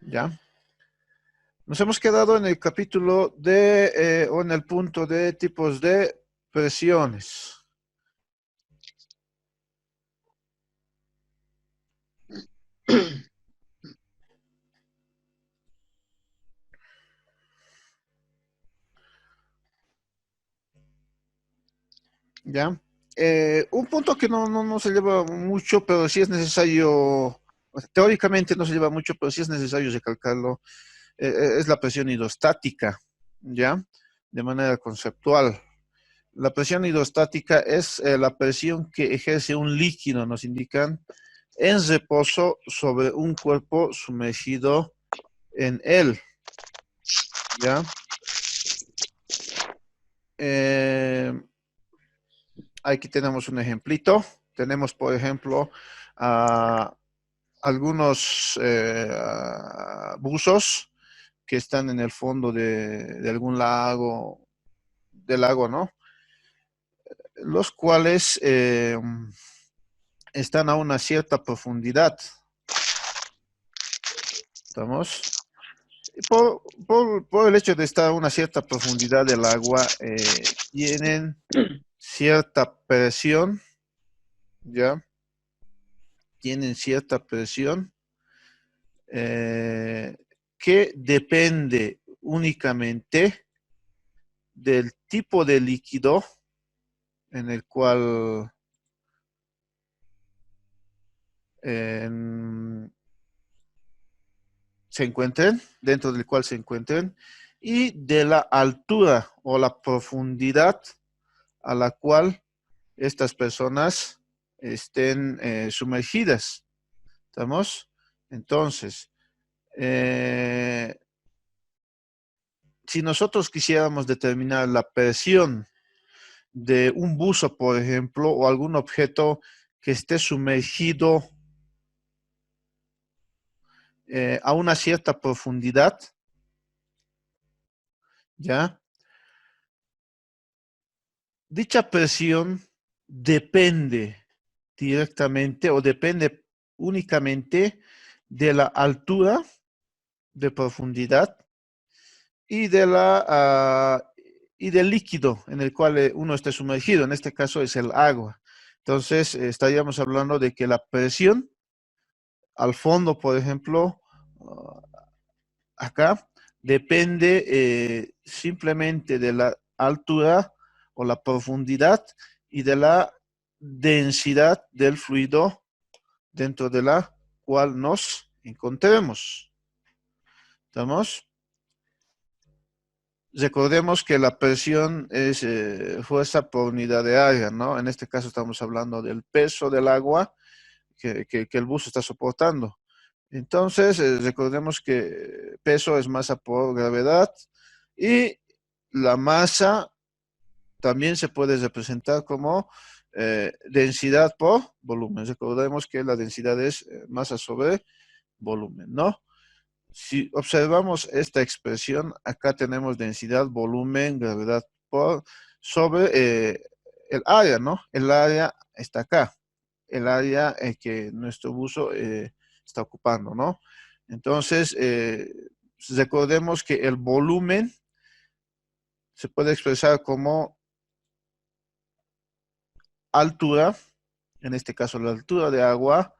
¿ya? Nos hemos quedado en el capítulo de, o en el punto de tipos de presiones. ¿Ya? Un punto que no se lleva mucho, pero sí es necesario, o sea, teóricamente no se lleva mucho, pero sí es necesario recalcarlo, es la presión hidrostática, ¿ya? De manera conceptual. La presión hidrostática es la presión que ejerce un líquido, nos indican, en reposo sobre un cuerpo sumergido en él, ¿ya? Eh, Aquí tenemos un ejemplito. Tenemos, por ejemplo, algunos buzos que están en el fondo de algún lago, del lago, ¿no? Los cuales están a una cierta profundidad. ¿Estamos? Por el hecho de estar a una cierta profundidad del agua, tienen cierta presión, ¿ya? Tienen cierta presión eh, que depende únicamente del tipo de líquido en el cual eh, se encuentren, dentro del cual se encuentren, y de la altura o la profundidad a la cual estas personas estén sumergidas. ¿Estamos? Entonces, eh, si nosotros quisiéramos determinar la presión de un buzo, por ejemplo, o algún objeto que esté sumergido a una cierta profundidad, ¿ya? Dicha presión depende directamente o depende únicamente de la altura de profundidad y y del líquido en el cual uno esté sumergido. En este caso es el agua. Entonces, estaríamos hablando de que la presión al fondo, por ejemplo, acá, depende simplemente de la altura o la profundidad y de la densidad del fluido dentro de la cual nos encontremos. ¿Estamos? Recordemos que la presión es fuerza por unidad de área, ¿no? En este caso estamos hablando del peso del agua que el buzo está soportando. Entonces, recordemos que peso es masa por gravedad y la masa también se puede representar como densidad por volumen. Recordemos que la densidad es masa sobre volumen, ¿no? Si observamos esta expresión, acá tenemos densidad, volumen, gravedad por sobre el área, ¿no? El área está acá, el área que nuestro buzo está ocupando, ¿no? Entonces, recordemos que el volumen se puede expresar como altura, en este caso la altura de agua,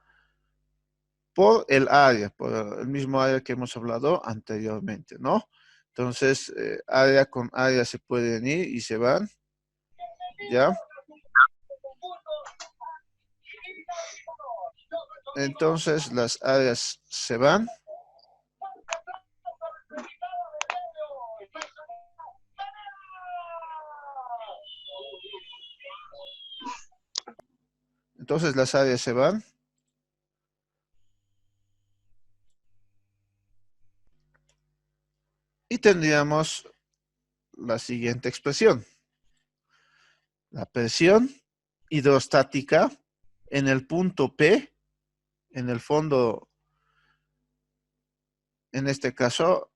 por el área, por el mismo área que hemos hablado anteriormente, ¿no? Entonces, área con área se pueden ir y se van, ¿ya? Entonces, las áreas se van. Entonces, las áreas se van. Y tendríamos la siguiente expresión. La presión hidrostática en el punto P, en el fondo, en este caso,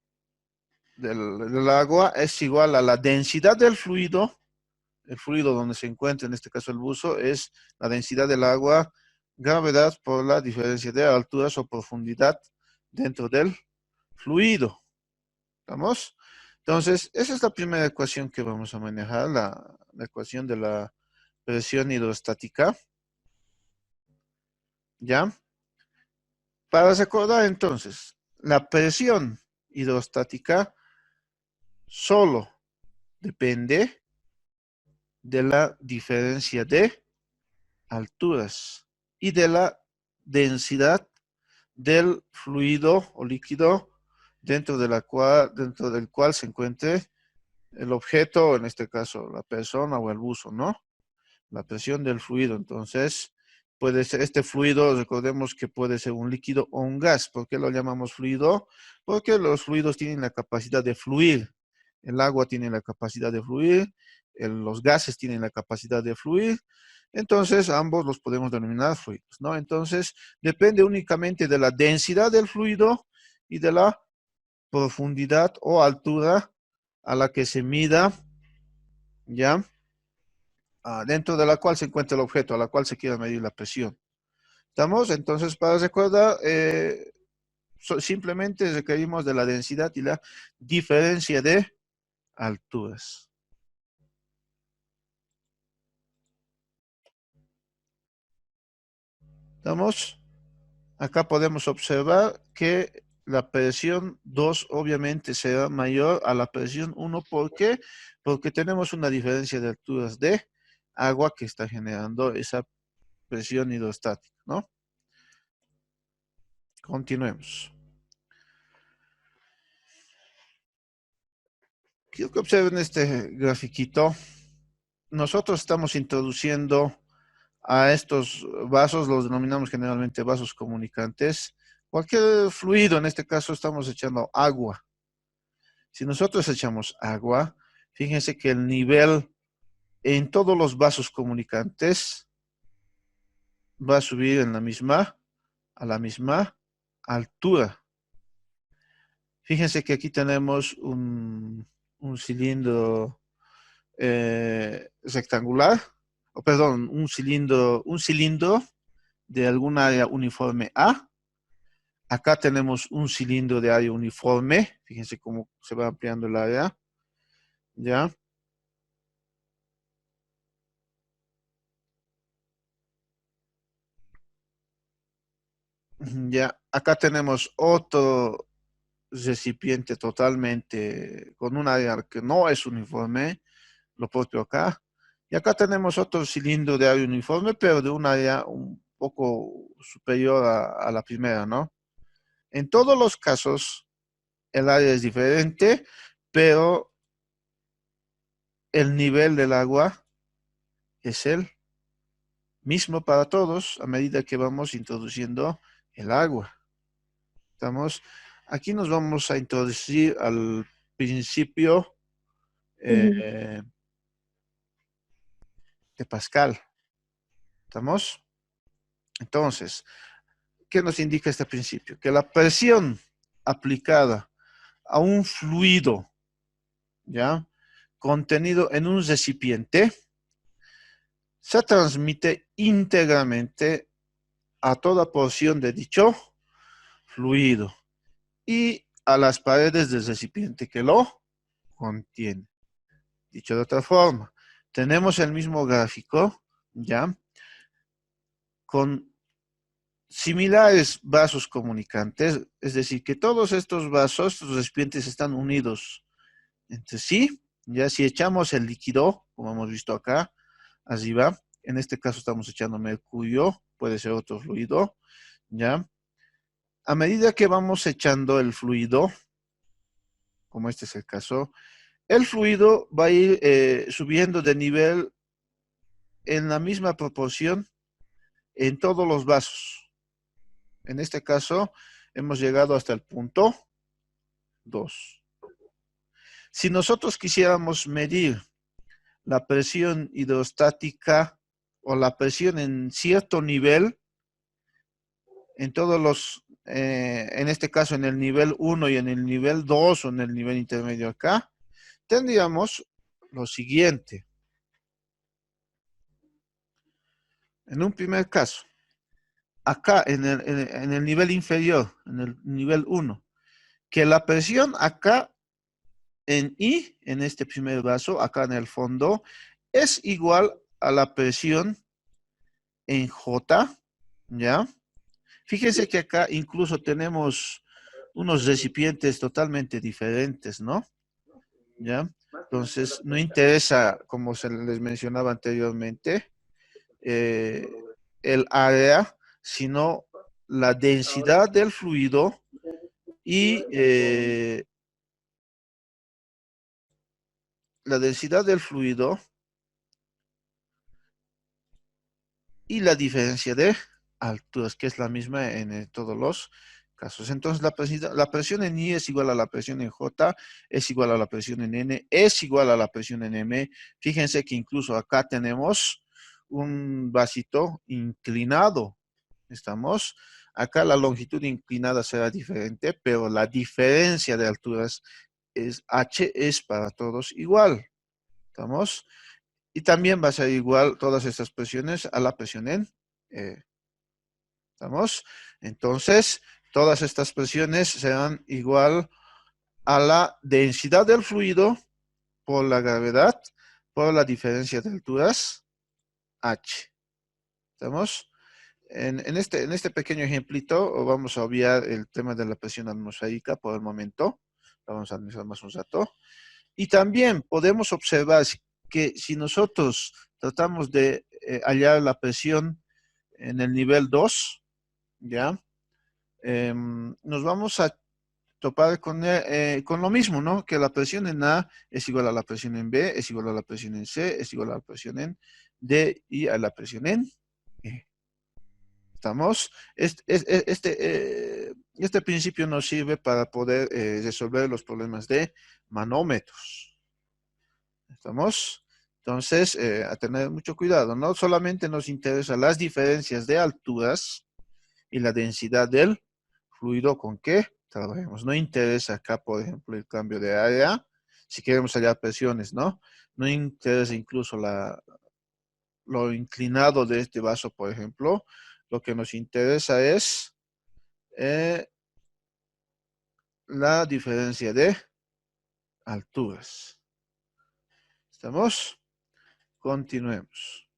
del agua, es igual a la densidad del fluido. El fluido donde se encuentra, en este caso el buzo, es la densidad del agua, gravedad por la diferencia de alturas o profundidad dentro del fluido. ¿Estamos? Entonces, esa es la primera ecuación que vamos a manejar, la ecuación de la presión hidrostática. ¿Ya? Para recordar entonces, la presión hidrostática solo depende de la diferencia de alturas y de la densidad del fluido o líquido dentro del cual se encuentre el objeto, en este caso la persona o el buzo, ¿no? La presión del fluido. Entonces, puede ser este fluido, recordemos que puede ser un líquido o un gas. ¿Por qué lo llamamos fluido? Porque los fluidos tienen la capacidad de fluir. El agua tiene la capacidad de fluir, los gases tienen la capacidad de fluir. Entonces, ambos los podemos denominar fluidos, ¿no? Entonces, depende únicamente de la densidad del fluido y de la profundidad o altura a la que se mida, ¿ya? Dentro de la cual se encuentra el objeto, a la cual se quiere medir la presión. ¿Estamos? Entonces, para recordar, simplemente requerimos de la densidad y la diferencia de alturas. ¿Estamos? Acá podemos observar que la presión 2 obviamente será mayor a la presión 1. ¿Por qué? Porque tenemos una diferencia de alturas de agua que está generando esa presión hidrostática, ¿no? Continuemos. Quiero que observen este grafiquito. Nosotros estamos introduciendo a estos vasos, los denominamos generalmente vasos comunicantes. Cualquier fluido, en este caso estamos echando agua. Si nosotros echamos agua, fíjense que el nivel en todos los vasos comunicantes va a subir a la misma altura. Fíjense que aquí tenemos un cilindro rectangular, o perdón, un cilindro de algún área uniforme A. Acá tenemos un cilindro de área uniforme. Fíjense cómo se va ampliando el área. ¿Ya? Ya. Acá tenemos otro recipiente totalmente con un área que no es uniforme. Lo propio acá. Y acá tenemos otro cilindro de área uniforme, pero de un área un poco superior a la primera, ¿no? En todos los casos, el área es diferente, pero el nivel del agua es el mismo para todos a medida que vamos introduciendo el agua. Estamos, aquí nos vamos a introducir al principio eh, de Pascal. ¿Estamos? Entonces, ¿qué nos indica este principio? Que la presión aplicada a un fluido, ¿ya? Contenido en un recipiente, se transmite íntegramente a toda porción de dicho fluido y a las paredes del recipiente que lo contiene. Dicho de otra forma, tenemos el mismo gráfico, ¿ya? Con similares vasos comunicantes, es decir, que todos estos vasos, estos recipientes están unidos entre sí. Ya si echamos el líquido, como hemos visto acá, arriba, en este caso estamos echando mercurio, puede ser otro fluido, ¿ya? A medida que vamos echando el fluido, como este es el caso, el fluido va a ir subiendo de nivel en la misma proporción en todos los vasos. En este caso, hemos llegado hasta el punto 2. Si nosotros quisiéramos medir la presión hidrostática o la presión en cierto nivel, en todos los, en este caso en el nivel 1 y en el nivel 2 o en el nivel intermedio acá, tendríamos lo siguiente. En un primer caso, acá en el nivel inferior, en el nivel 1, que la presión acá en I, en este primer vaso, acá en el fondo, es igual a la presión en J, ¿ya? Fíjense que acá incluso tenemos unos recipientes totalmente diferentes, ¿no? ¿Ya? Entonces, no interesa, como se les mencionaba anteriormente, eh, el área, sino la densidad del fluido y la densidad del fluido y la diferencia de alturas, que es la misma en todos los casos. Entonces, la presión en I es igual a la presión en J, es igual a la presión en N, es igual a la presión en M. Fíjense que incluso acá tenemos un vasito inclinado. ¿Estamos? Acá la longitud inclinada será diferente, pero la diferencia de alturas es H es para todos igual. ¿Estamos? Y también va a ser igual todas estas presiones a la presión en E. ¿Estamos? Entonces, todas estas presiones serán igual a la densidad del fluido por la gravedad por la diferencia de alturas H. ¿Estamos? En este pequeño ejemplito vamos a obviar el tema de la presión atmosférica por el momento. Lo vamos a analizar más un rato. Y también podemos observar que si nosotros tratamos de hallar la presión en el nivel 2, ¿ya? Nos vamos a topar con lo mismo, ¿no? Que la presión en A es igual a la presión en B, es igual a la presión en C, es igual a la presión en D y a la presión en E. ¿Estamos? Este principio nos sirve para poder resolver los problemas de manómetros. ¿Estamos? Entonces, a tener mucho cuidado. No solamente nos interesan las diferencias de alturas y la densidad del fluido con que trabajemos. No interesa acá, por ejemplo, el cambio de área, si queremos hallar presiones, ¿no? No interesa incluso lo inclinado de este vaso, por ejemplo. Lo que nos interesa es eh, la diferencia de alturas. ¿Estamos? Continuemos.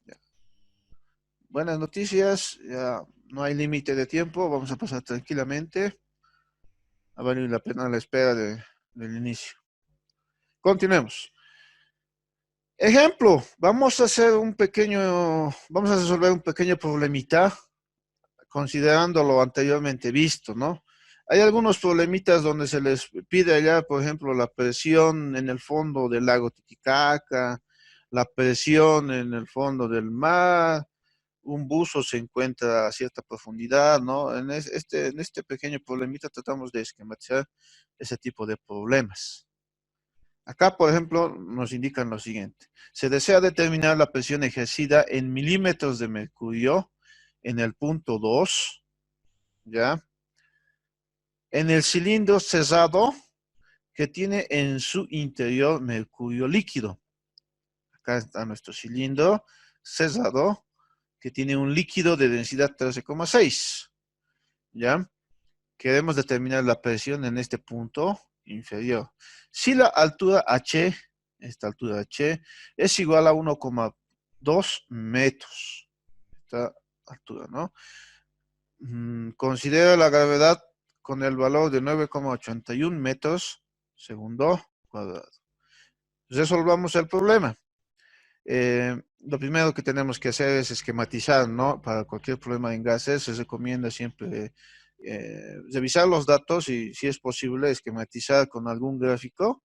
Ya. Buenas noticias, ya no hay límite de tiempo, vamos a pasar tranquilamente. Ha valido la pena la espera del inicio. Continuemos. Ejemplo, vamos a resolver un pequeño problemita considerando lo anteriormente visto, ¿no? Hay algunos problemitas donde se les pide allá, por ejemplo, la presión en el fondo del lago Titicaca, la presión en el fondo del mar, un buzo se encuentra a cierta profundidad, ¿no? En este pequeño problemita tratamos de esquematizar ese tipo de problemas. Acá, por ejemplo, nos indican lo siguiente. Se desea determinar la presión ejercida en milímetros de mercurio en el punto 2, ¿ya? En el cilindro cerrado que tiene en su interior mercurio líquido. Acá está nuestro cilindro cerrado que tiene un líquido de densidad 13,6, ¿ya? Queremos determinar la presión en este punto inferior. Si la altura H, esta altura H, es igual a 1,2 metros, esta altura, ¿no? Considera la gravedad con el valor de 9,81 metros segundo cuadrado. Resolvamos el problema. Lo primero que tenemos que hacer es esquematizar, ¿no? Para cualquier problema en gases se recomienda siempre revisar los datos y, si es posible, esquematizar con algún gráfico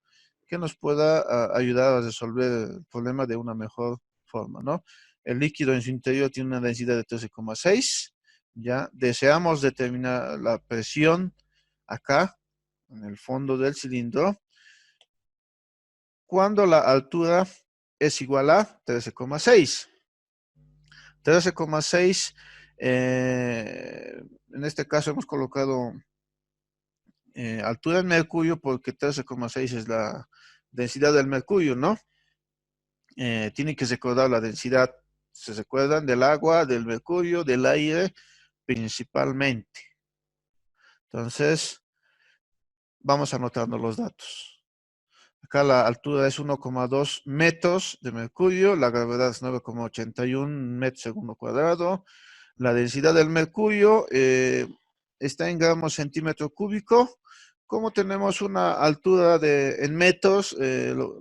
que nos pueda ayudar a resolver el problema de una mejor forma, ¿no? El líquido en su interior tiene una densidad de 13,6, ¿ya? Deseamos determinar la presión acá, en el fondo del cilindro, cuando la altura es igual a 13,6. 13,6, en este caso hemos colocado altura del mercurio porque 13,6 es la densidad del mercurio, ¿no? Tienen que recordar la densidad, se recuerdan del agua, del mercurio, del aire principalmente. Entonces, vamos anotando los datos. Acá la altura es 1,2 metros de mercurio, la gravedad es 9,81 metros segundo cuadrado. La densidad del mercurio está en gramos centímetro cúbico. Como tenemos una altura en metros,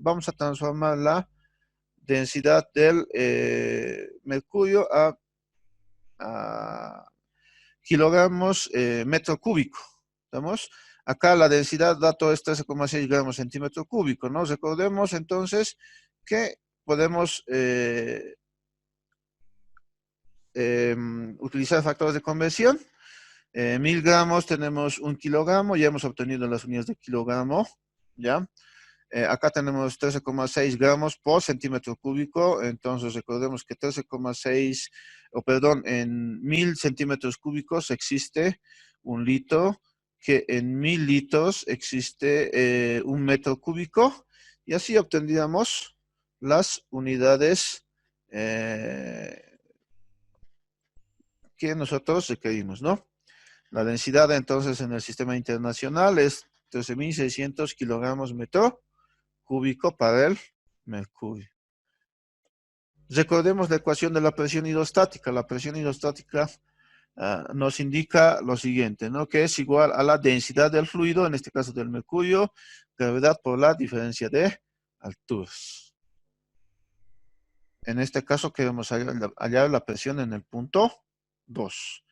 vamos a transformar la densidad del mercurio a kilogramos metro cúbico. ¿Estamos? Acá la densidad dato es 13,6 gramos centímetro cúbico, ¿no? Recordemos entonces que podemos utilizar factores de conversión. 1000 gramos tenemos 1 kilogramo, ya hemos obtenido las unidades de kilogramo, ¿ya? Acá tenemos 13,6 gramos por centímetro cúbico, entonces recordemos que 13,6, o perdón, en 1000 centímetros cúbicos existe 1 litro, que en 1000 litros existe 1 metro cúbico, y así obtendríamos las unidades que nosotros requerimos, ¿no? La densidad entonces en el sistema internacional es 13.600 kilogramos metro cúbico para el mercurio. Recordemos la ecuación de la presión hidrostática. La presión hidrostática nos indica lo siguiente, ¿no? Que es igual a la densidad del fluido, en este caso del mercurio, gravedad por la diferencia de alturas. En este caso queremos hallar la presión en el punto 2.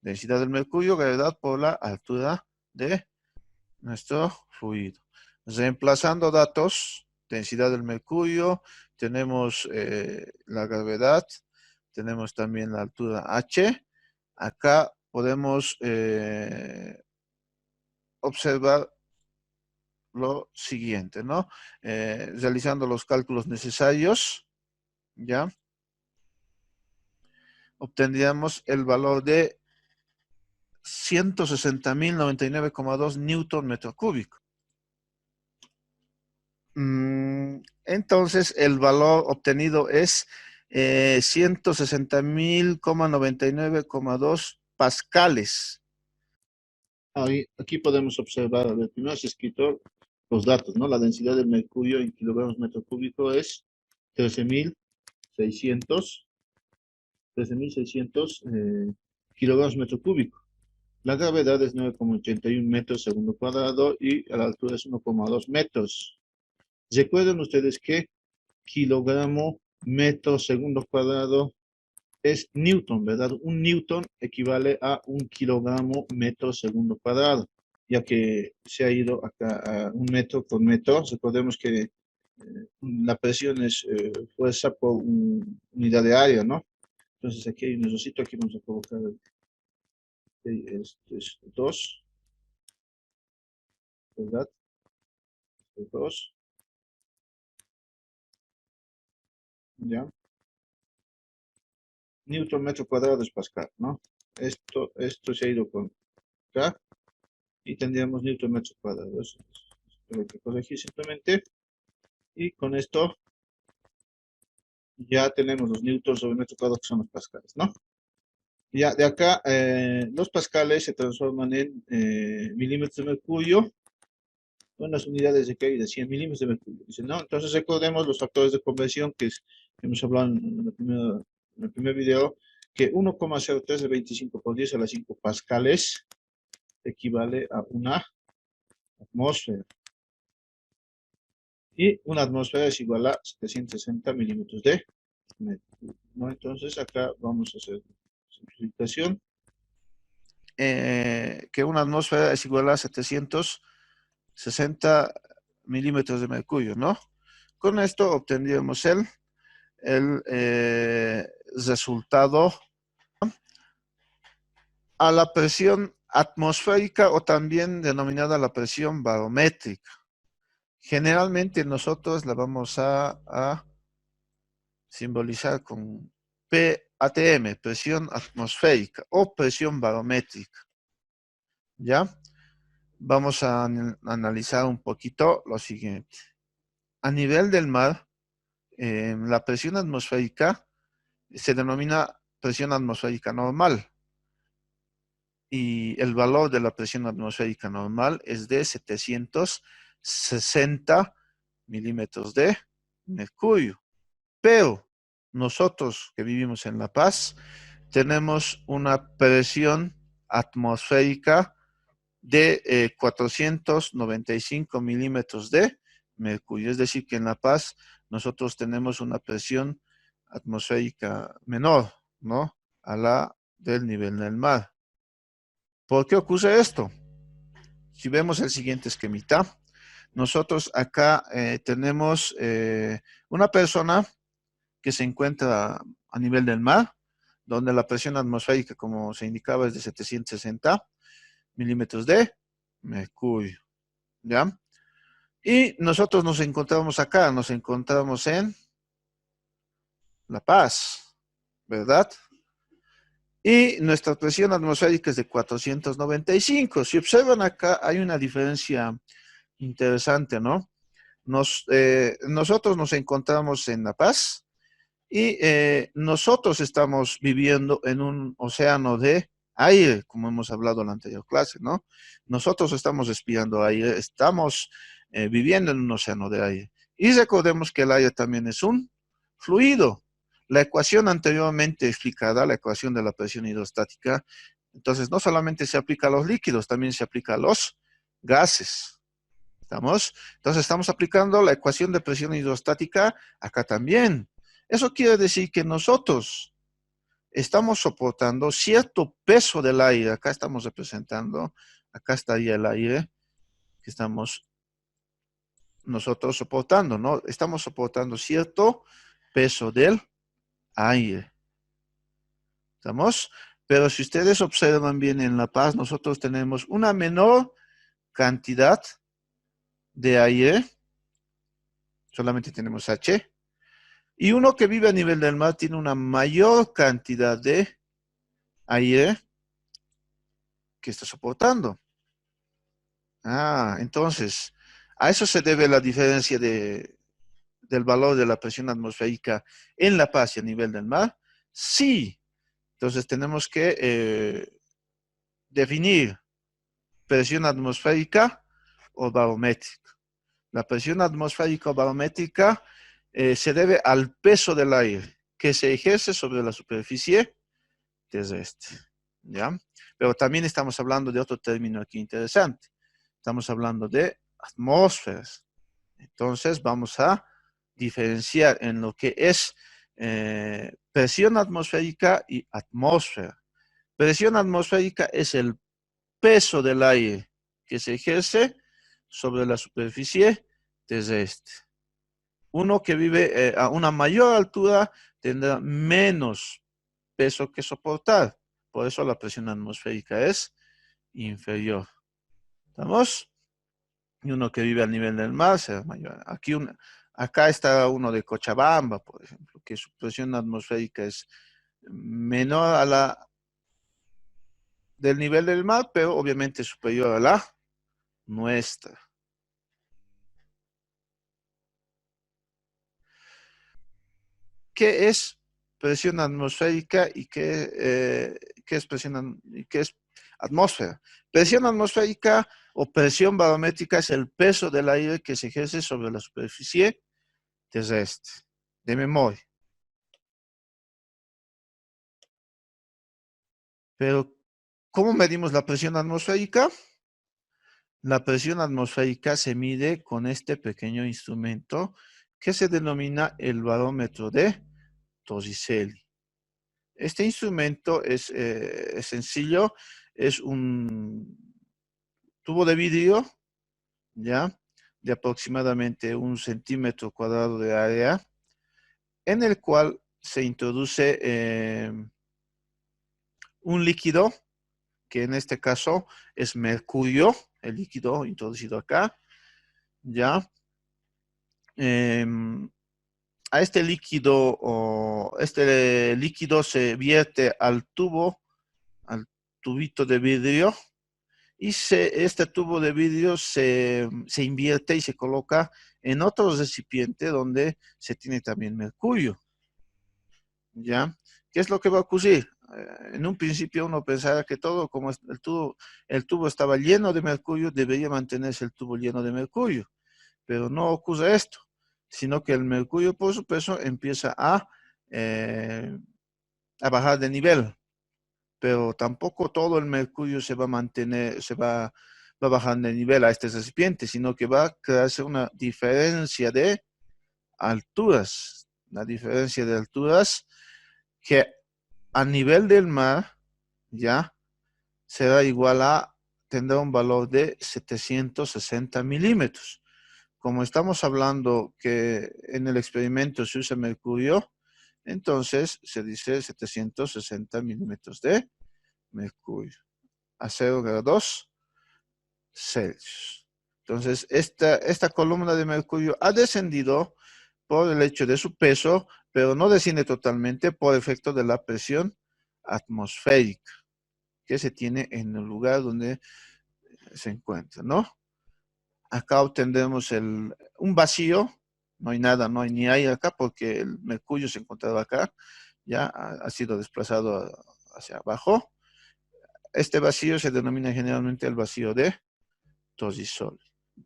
Densidad del mercurio, gravedad por la altura de nuestro fluido. Reemplazando datos, densidad del mercurio, tenemos la gravedad, tenemos también la altura H. Acá podemos observar lo siguiente, ¿no? Realizando los cálculos necesarios, ¿ya? Obtendríamos el valor de 160.099,2 newton metro cúbico. Entonces, el valor obtenido es 160.099,2 pascales. Aquí podemos observar, a ver, primero se escrito los datos, ¿no? La densidad del mercurio en kilogramos metro cúbico es 13.600 kilogramos metro cúbico. La gravedad es 9,81 metros segundo cuadrado y la altura es 1,2 metros. Recuerden ustedes que kilogramo metro segundo cuadrado es newton, ¿verdad? Un newton equivale a 1 kilogramo metro segundo cuadrado, ya que se ha ido acá a 1 metro por metro. Recordemos que la presión es fuerza por unidad de área, ¿no? Entonces aquí hay un errorcito, aquí vamos a colocar este es 2, ¿verdad? 2, ¿ya? Newton metro cuadrado es Pascal, ¿no? Esto se ha ido con acá y tendríamos Newton metro cuadrado. Eso es lo que corregí simplemente. Y con esto ya tenemos los newtons sobre metro cuadrado que son los pascales, ¿no? Ya de acá, los pascales se transforman en milímetros de mercurio, con las unidades de Kelvin de 100 milímetros de mercurio. Dice, ¿no? Entonces recordemos los factores de conversión que hemos hablado en el primer video, que 1,03 de 25 por 10 a la 5 pascales equivale a una atmósfera. Y una atmósfera es igual a 760 milímetros de mercurio, ¿no? Entonces acá vamos a hacer simplificación. Que una atmósfera es igual a 760 milímetros de mercurio, ¿no? Con esto obtendríamos el resultado a la presión atmosférica o también denominada la presión barométrica. Generalmente nosotros la vamos a simbolizar con PATM, presión atmosférica o presión barométrica. ¿Ya? vamos a analizar un poquito lo siguiente. A nivel del mar, la presión atmosférica se denomina presión atmosférica normal. Y el valor de la presión atmosférica normal es de 760 milímetros de mercurio. Pero nosotros que vivimos en La Paz tenemos una presión atmosférica de 495 milímetros de mercurio. Es decir, que en La Paz nosotros tenemos una presión atmosférica menor, ¿no? A la del nivel del mar. ¿Por qué ocurre esto? Si vemos el siguiente esquemita, nosotros acá tenemos una persona que se encuentra a nivel del mar, donde la presión atmosférica, como se indicaba, es de 760 milímetros de mercurio, ¿ya? Y nosotros nos encontramos acá, nos encontramos en La Paz, ¿verdad? Y nuestra presión atmosférica es de 495. Si observan acá, hay una diferencia interesante, ¿no? Nosotros nos encontramos en La Paz y nosotros estamos viviendo en un océano de aire, como hemos hablado en la anterior clase, ¿no? Nosotros estamos respirando aire, estamos viviendo en un océano de aire. Y recordemos que el aire también es un fluido. La ecuación anteriormente explicada, la ecuación de la presión hidrostática, entonces no solamente se aplica a los líquidos, también se aplica a los gases. ¿Estamos? Entonces estamos aplicando la ecuación de presión hidrostática acá también. Eso quiere decir que nosotros estamos soportando cierto peso del aire. Acá estamos representando, acá estaría el aire que estamos nosotros soportando, ¿no? Estamos soportando cierto peso del aire. ¿Estamos? Pero si ustedes observan bien en La Paz, nosotros tenemos una menor cantidad de aire. Solamente tenemos H. Y uno que vive a nivel del mar tiene una mayor cantidad de aire que está soportando. Entonces, a eso se debe la diferencia del valor de la presión atmosférica en La Paz y a nivel del mar. Sí, entonces tenemos que definir presión atmosférica o barométrica. La presión atmosférica o barométrica se debe al peso del aire que se ejerce sobre la superficie terrestre, ¿ya? Pero también estamos hablando de otro término aquí interesante. Estamos hablando de atmósferas. Entonces vamos a diferenciar en lo que es presión atmosférica y atmósfera. Presión atmosférica es el peso del aire que se ejerce sobre la superficie terrestre. Uno que vive a una mayor altura tendrá menos peso que soportar. Por eso la presión atmosférica es inferior. ¿Estamos? Y uno que vive al nivel del mar será mayor. Acá está uno de Cochabamba, por ejemplo, que su presión atmosférica es menor a la del nivel del mar, pero obviamente superior a la nuestra. ¿Qué es presión atmosférica y qué es qué es atmósfera? Presión atmosférica o presión barométrica es el peso del aire que se ejerce sobre la superficie terrestre. De memoria. Pero, ¿cómo medimos la presión atmosférica? La presión atmosférica se mide con este pequeño instrumento que se denomina el barómetro de Torricelli. Este instrumento es sencillo, es un tubo de vidrio, ¿ya? De aproximadamente 1 centímetro cuadrado de área, en el cual se introduce un líquido, que en este caso es mercurio, el líquido introducido acá, ¿ya? A este líquido se vierte al tubo, al tubito de vidrio, y este tubo de vidrio se invierte y se coloca en otro recipiente donde se tiene también mercurio, ¿ya? ¿Qué es lo que va a ocurrir? En un principio uno pensaba que todo, como el tubo estaba lleno de mercurio, debería mantenerse el tubo lleno de mercurio, pero no ocurre esto, sino que el mercurio por su peso empieza a bajar de nivel, pero tampoco todo el mercurio se va a mantener, va a bajar de nivel a este recipiente, sino que va a crearse una diferencia de alturas, la diferencia de alturas que a nivel del mar ya será igual a, tendrá un valor de 760 milímetros. Como estamos hablando que en el experimento se usa mercurio, entonces se dice 760 milímetros de mercurio a 0 grados Celsius. Entonces, esta columna de mercurio ha descendido por el hecho de su peso, pero no desciende totalmente por efecto de la presión atmosférica que se tiene en el lugar donde se encuentra, ¿no? Acá obtendremos un vacío, no hay nada, no hay ni aire acá porque el mercurio se encontraba acá, ya ha sido desplazado hacia abajo. Este vacío se denomina generalmente el vacío de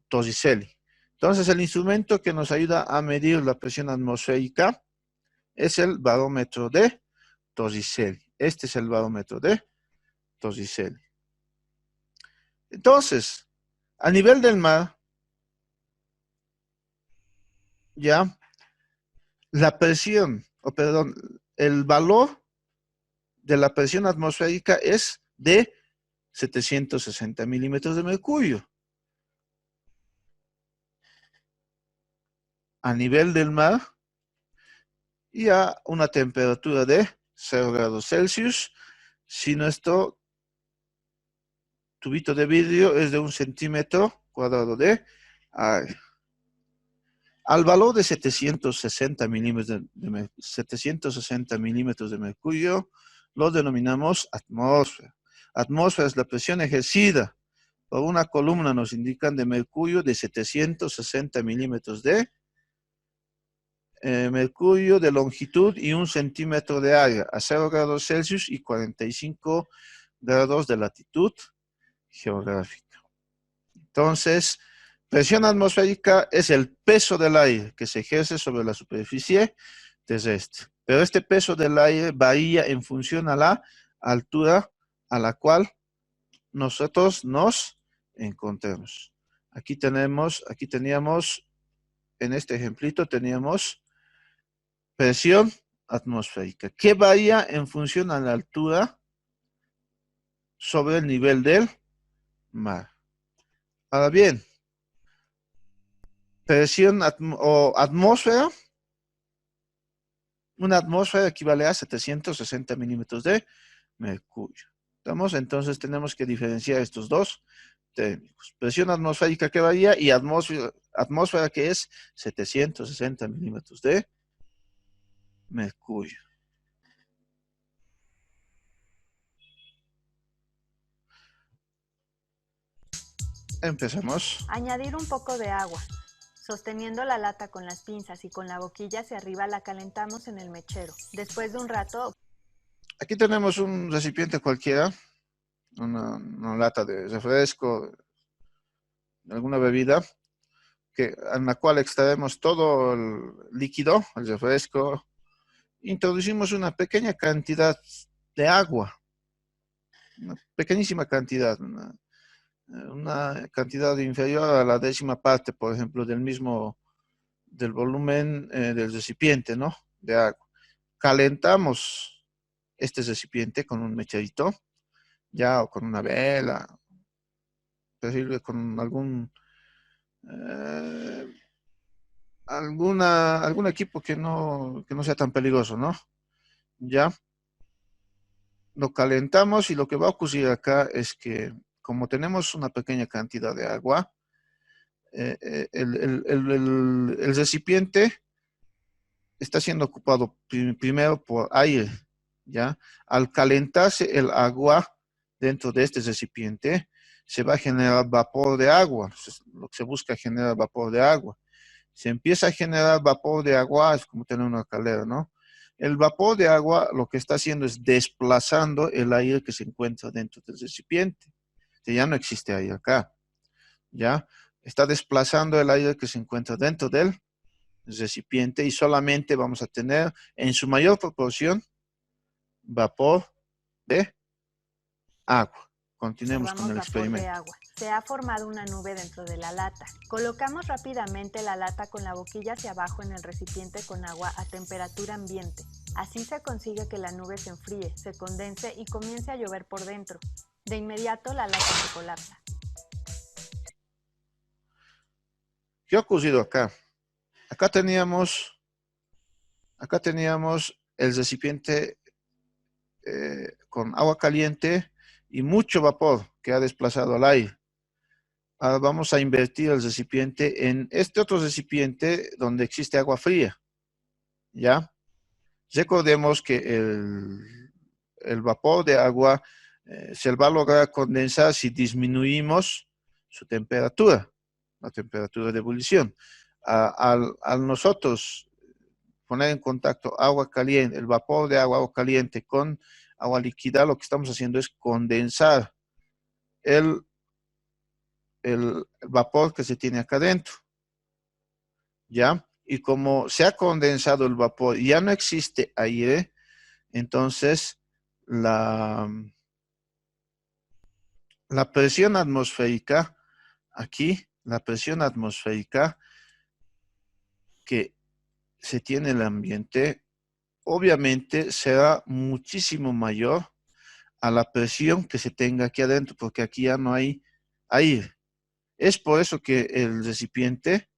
Torricelli. Entonces, el instrumento que nos ayuda a medir la presión atmosférica es el barómetro de Torricelli. Este es el barómetro de Torricelli. Entonces, a nivel del mar, ya, la presión, o perdón, el valor de la presión atmosférica es de 760 milímetros de mercurio. A nivel del mar, y a una temperatura de 0 grados Celsius, si nuestro tubito de vidrio es de 1 centímetro cuadrado de aire. Al valor de 760 milímetros de mercurio, lo denominamos atmósfera. Atmósfera es la presión ejercida por una columna, nos indican, de mercurio de 760 milímetros de mercurio de longitud y 1 centímetro de área a 0 grados Celsius y 45 grados de latitud geográfica. Entonces, presión atmosférica es el peso del aire que se ejerce sobre la superficie terrestre. Pero este peso del aire varía en función a la altura a la cual nosotros nos encontremos. Aquí teníamos, en este ejemplito teníamos presión atmosférica, que varía en función a la altura sobre el nivel del mar. Ahora bien, presión o atmósfera, una atmósfera equivale a 760 milímetros de mercurio. ¿Estamos? Entonces tenemos que diferenciar estos dos términos. Presión atmosférica que varía y atmósfera que es 760 milímetros de mercurio. Empezamos. Añadir un poco de agua. Sosteniendo la lata con las pinzas y con la boquilla hacia arriba la calentamos en el mechero. Después de un rato... Aquí tenemos un recipiente cualquiera, una lata de refresco, alguna bebida, en la cual extraemos todo el líquido, el refresco. Introducimos una pequeña cantidad de agua, una pequeñísima cantidad, una cantidad inferior a la 10ª parte, por ejemplo, del volumen del recipiente, ¿no? De agua. Calentamos este recipiente con un mecherito, ya, o con una vela, posible con algún equipo que no sea tan peligroso, ¿no? Ya. Lo calentamos y lo que va a ocurrir acá es que como tenemos una pequeña cantidad de agua, el recipiente está siendo ocupado primero por aire, ¿ya? Al calentarse el agua dentro de este recipiente, se va a generar vapor de agua. Entonces, lo que se busca es generar vapor de agua. Se empieza a generar vapor de agua, es como tener una caldera, ¿no? El vapor de agua lo que está haciendo es desplazando el aire que se encuentra dentro del recipiente. Que ya no existe aire acá, ¿ya? Está desplazando el aire que se encuentra dentro del recipiente y solamente vamos a tener en su mayor proporción vapor de agua. Continuemos con Observamos el vapor de experimento. agua. Se ha formado una nube dentro de la lata. Colocamos rápidamente la lata con la boquilla hacia abajo en el recipiente con agua a temperatura ambiente. Así se consigue que la nube se enfríe, se condense y comience a llover por dentro. De inmediato la lata se colapsa. ¿Qué ha ocurrido acá? Acá teníamos el recipiente con agua caliente y mucho vapor que ha desplazado al aire. Ahora vamos a invertir el recipiente en este otro recipiente donde existe agua fría, ¿ya? Recordemos que el vapor de agua se va a lograr condensar si disminuimos su temperatura, la temperatura de ebullición. Al nosotros poner en contacto agua caliente, el vapor de agua caliente con agua líquida, lo que estamos haciendo es condensar el, el vapor que se tiene acá adentro, ¿ya? Y como se ha condensado el vapor y ya no existe aire, entonces la, la presión atmosférica, aquí, la presión atmosférica que se tiene en el ambiente, obviamente será muchísimo mayor a la presión que se tenga aquí adentro, porque aquí ya no hay aire. Es por eso que el recipiente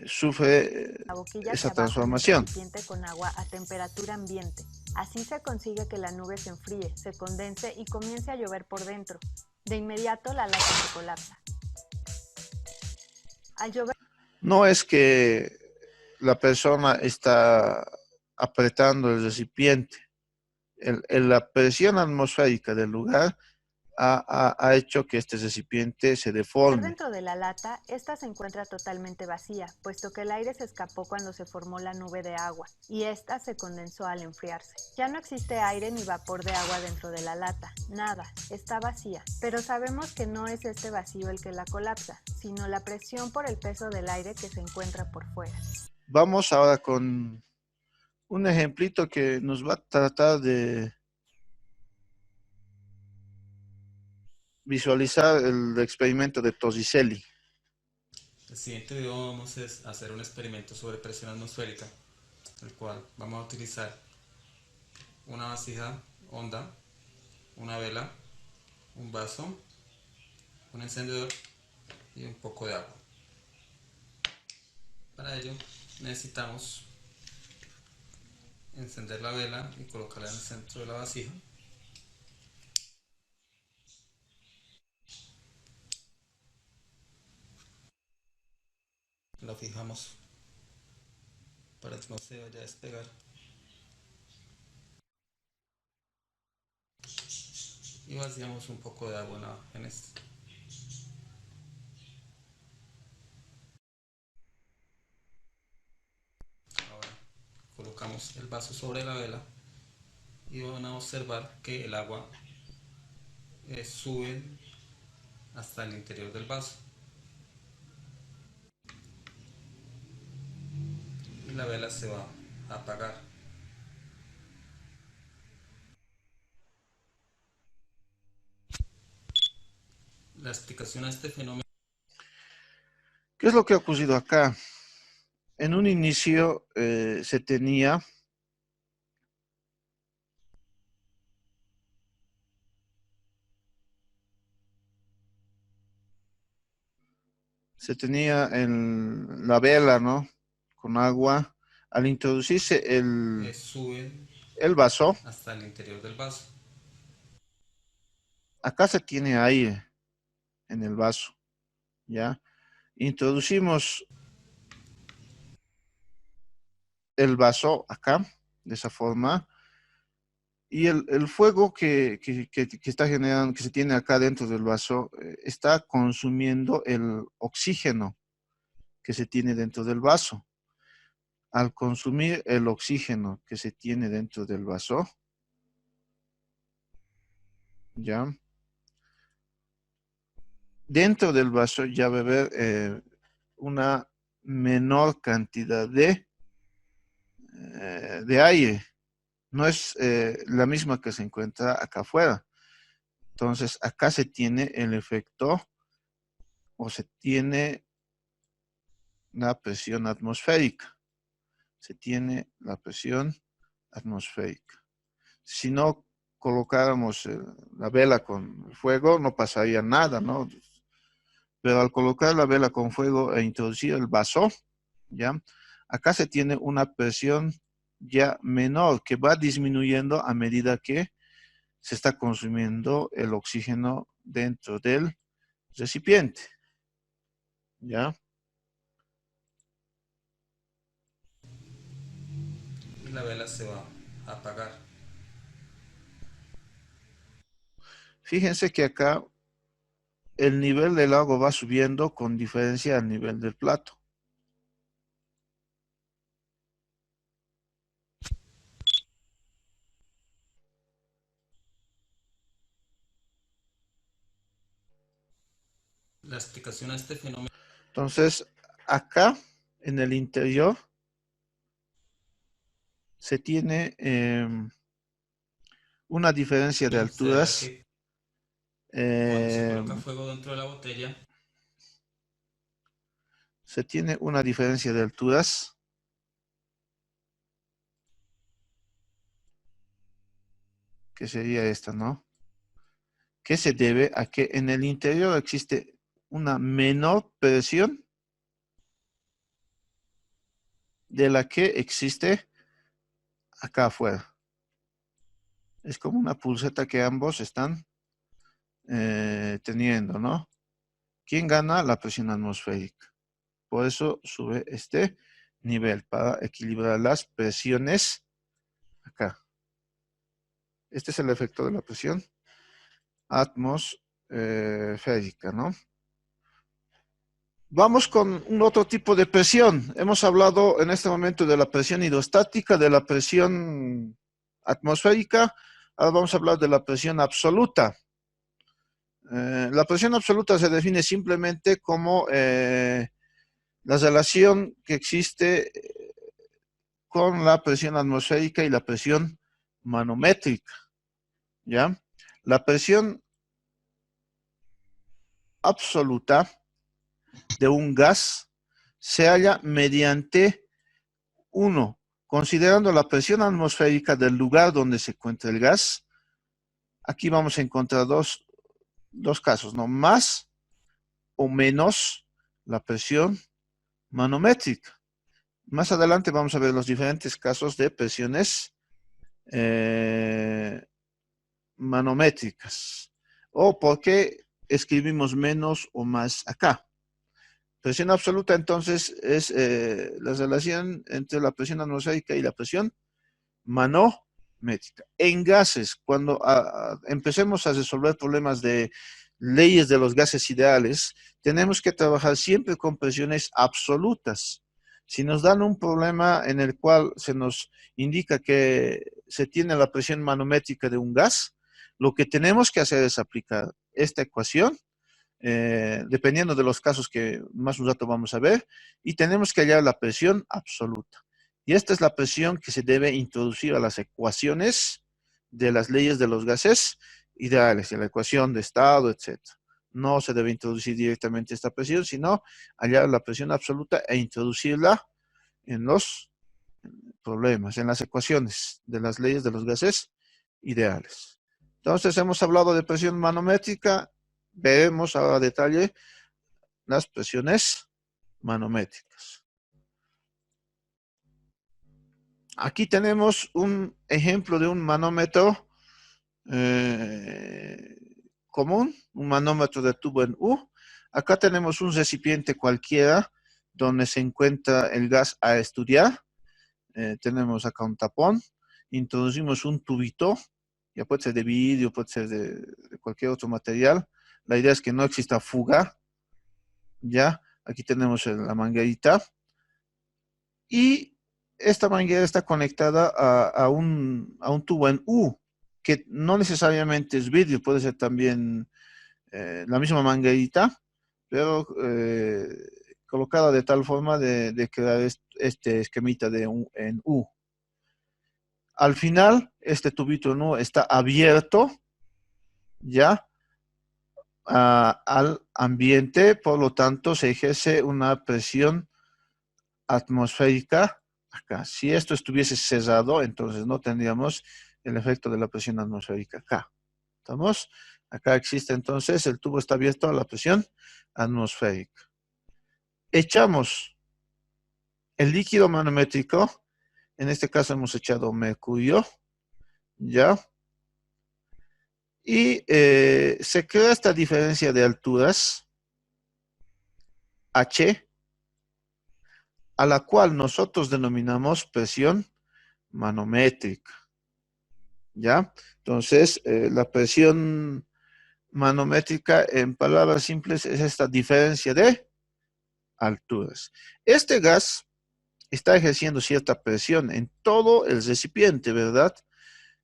sufre La boquilla esa hacia abajo en el transformación. recipiente con agua a temperatura ambiente. Así se consigue que la nube se enfríe, se condense y comience a llover por dentro. De inmediato la lata se colapsa. Al llover, No es que la persona está apretando el recipiente. La presión atmosférica del lugar ha hecho que este recipiente se deforme. dentro de la lata, esta se encuentra totalmente vacía, puesto que el aire se escapó cuando se formó la nube de agua, y esta se condensó al enfriarse. Ya no existe aire ni vapor de agua dentro de la lata, nada, está vacía. Pero sabemos que no es este vacío el que la colapsa, sino la presión por el peso del aire que se encuentra por fuera. Vamos ahora con un ejemplito que nos va a tratar de visualizar el experimento de Torricelli. El siguiente video vamos a hacer un experimento sobre presión atmosférica, el cual vamos a utilizar una vasija honda, una vela, un vaso, un encendedor y un poco de agua. Para ello necesitamos encender la vela y colocarla en el centro de la vasija. La fijamos para que no se vaya a despegar y vaciamos un poco de agua en este. Ahora colocamos el vaso sobre la vela y van a observar que el agua sube hasta el interior del vaso y la vela se va a apagar. La explicación a este fenómeno. ¿Qué es lo que ha ocurrido acá? En un inicio se tenía en la vela, ¿no? Con agua. Al introducirse Sube el vaso, hasta el interior del vaso. acá se tiene aire en el vaso, ¿ya? Introducimos el vaso acá, de esa forma, y el fuego que está generando, que se tiene acá dentro del vaso, está consumiendo el oxígeno que se tiene dentro del vaso. Al consumir el oxígeno que se tiene dentro del vaso, ¿ya? Dentro del vaso ya va a haber una menor cantidad de aire. No es la misma que se encuentra acá afuera. Entonces, acá se tiene el efecto o se tiene la presión atmosférica. Se tiene la presión atmosférica. Si no colocáramos la vela con fuego, no pasaría nada, ¿no? Pero al colocar la vela con fuego e introducir el vaso, ¿ya? Acá se tiene una presión ya menor que va disminuyendo a medida que se está consumiendo el oxígeno dentro del recipiente, ¿ya? Y la vela se va a apagar. Fíjense que acá el nivel del agua va subiendo con diferencia al nivel del plato. La explicación a este fenómeno Entonces, acá en el interior se tiene una diferencia de será alturas. que cuando se coloca fuego dentro de la botella, Se tiene una diferencia de alturas que sería esta, ¿no? Que se debe a que en el interior existe una menor presión de la que existe acá afuera. Es como una pulseta que ambos están teniendo, ¿no? ¿Quién gana? La presión atmosférica. Por eso sube este nivel para equilibrar las presiones acá. Este es el efecto de la presión atmosférica, ¿no? Vamos con un otro tipo de presión. Hemos hablado en este momento de la presión hidrostática, de la presión atmosférica. Ahora vamos a hablar de la presión absoluta. La presión absoluta se define simplemente como la relación que existe con la presión atmosférica y la presión manométrica, ¿ya? La presión absoluta de un gas se halla mediante, uno, considerando la presión atmosférica del lugar donde se encuentra el gas. Aquí vamos a encontrar dos casos, ¿no? Más o menos la presión manométrica. Más adelante vamos a ver los diferentes casos de presiones manométricas. O por qué escribimos menos o más acá. Presión absoluta, entonces, es la relación entre la presión atmosférica y la presión manométrica. En gases, cuando empecemos a resolver problemas de leyes de los gases ideales, tenemos que trabajar siempre con presiones absolutas. Si nos dan un problema en el cual se nos indica que se tiene la presión manométrica de un gas, lo que tenemos que hacer es aplicar esta ecuación, dependiendo de los casos que más un rato vamos a ver, y tenemos que hallar la presión absoluta. Y esta es la presión que se debe introducir a las ecuaciones de las leyes de los gases ideales, de la ecuación de estado, etc. No se debe introducir directamente esta presión, sino hallar la presión absoluta e introducirla en los problemas, en las ecuaciones de las leyes de los gases ideales. Entonces, hemos hablado de presión manométrica. Veremos ahora a detalle las presiones manométricas. Aquí tenemos un ejemplo de un manómetro común, un manómetro de tubo en U. Acá tenemos un recipiente cualquiera donde se encuentra el gas a estudiar. Tenemos acá un tapón, introducimos un tubito ya puede ser de vidrio, puede ser de cualquier otro material. La idea es que no exista fuga, ya. Aquí tenemos la manguerita. Y esta manguera está conectada a un tubo en U, que no necesariamente es vidrio, puede ser también la misma manguerita, pero colocada de tal forma de crear este esquemita en U. Al final, este tubito en U está abierto ya al ambiente, por lo tanto se ejerce una presión atmosférica acá. Si esto estuviese cerrado, entonces no tendríamos el efecto de la presión atmosférica acá. ¿Estamos? Acá existe entonces, el tubo está abierto a la presión atmosférica. Echamos el líquido manométrico, en este caso hemos echado mercurio, ¿ya? Y se crea esta diferencia de alturas, H, a la cual nosotros denominamos presión manométrica, ¿ya? Entonces, la presión manométrica, en palabras simples, es esta diferencia de alturas. Este gas está ejerciendo cierta presión en todo el recipiente, ¿verdad?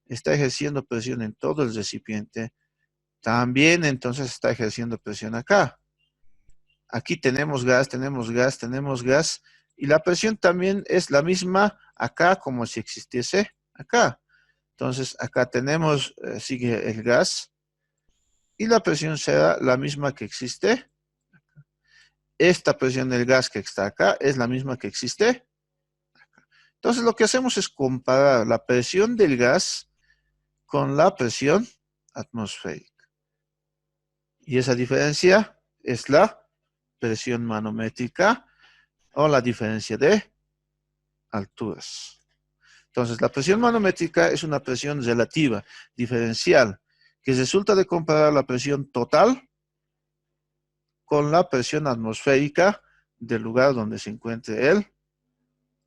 Está ejerciendo presión en todo el recipiente. También entonces está ejerciendo presión acá. Aquí tenemos gas, tenemos gas, tenemos gas. Y la presión también es la misma acá como si existiese acá. Entonces acá tenemos, sigue el gas. Y la presión será la misma que existe. Esta presión del gas que está acá es la misma que existe. Entonces lo que hacemos es comparar la presión del gas con la presión atmosférica. Y esa diferencia es la presión manométrica o la diferencia de alturas. Entonces, la presión manométrica es una presión relativa, diferencial, que resulta de comparar la presión total con la presión atmosférica del lugar donde se encuentre el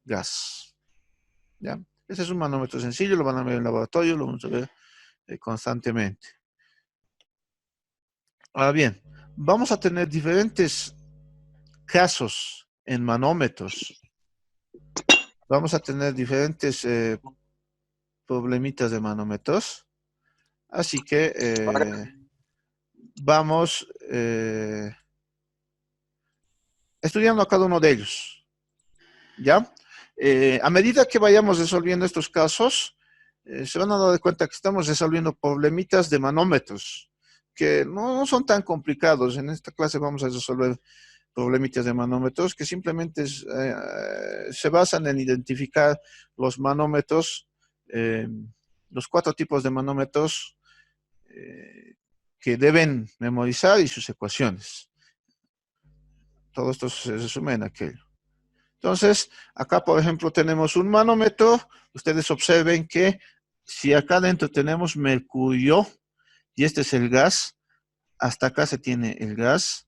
gas. ¿Ya? Ese es un manómetro sencillo, lo van a ver en el laboratorio, lo vamos a ver constantemente. Ahora bien, vamos a tener diferentes casos en manómetros. Vamos a tener diferentes problemitas de manómetros. Así que vamos estudiando a cada uno de ellos. ¿Ya? A medida que vayamos resolviendo estos casos, se van a dar cuenta que estamos resolviendo problemitas de manómetros, que no son tan complicados. En esta clase vamos a resolver problemitas de manómetros que simplemente se basan en identificar los manómetros, los 4 tipos de manómetros que deben memorizar y sus ecuaciones. Todo esto se resume en aquello. Entonces, acá por ejemplo tenemos un manómetro. Ustedes observen que si acá dentro tenemos mercurio y este es el gas, hasta acá se tiene el gas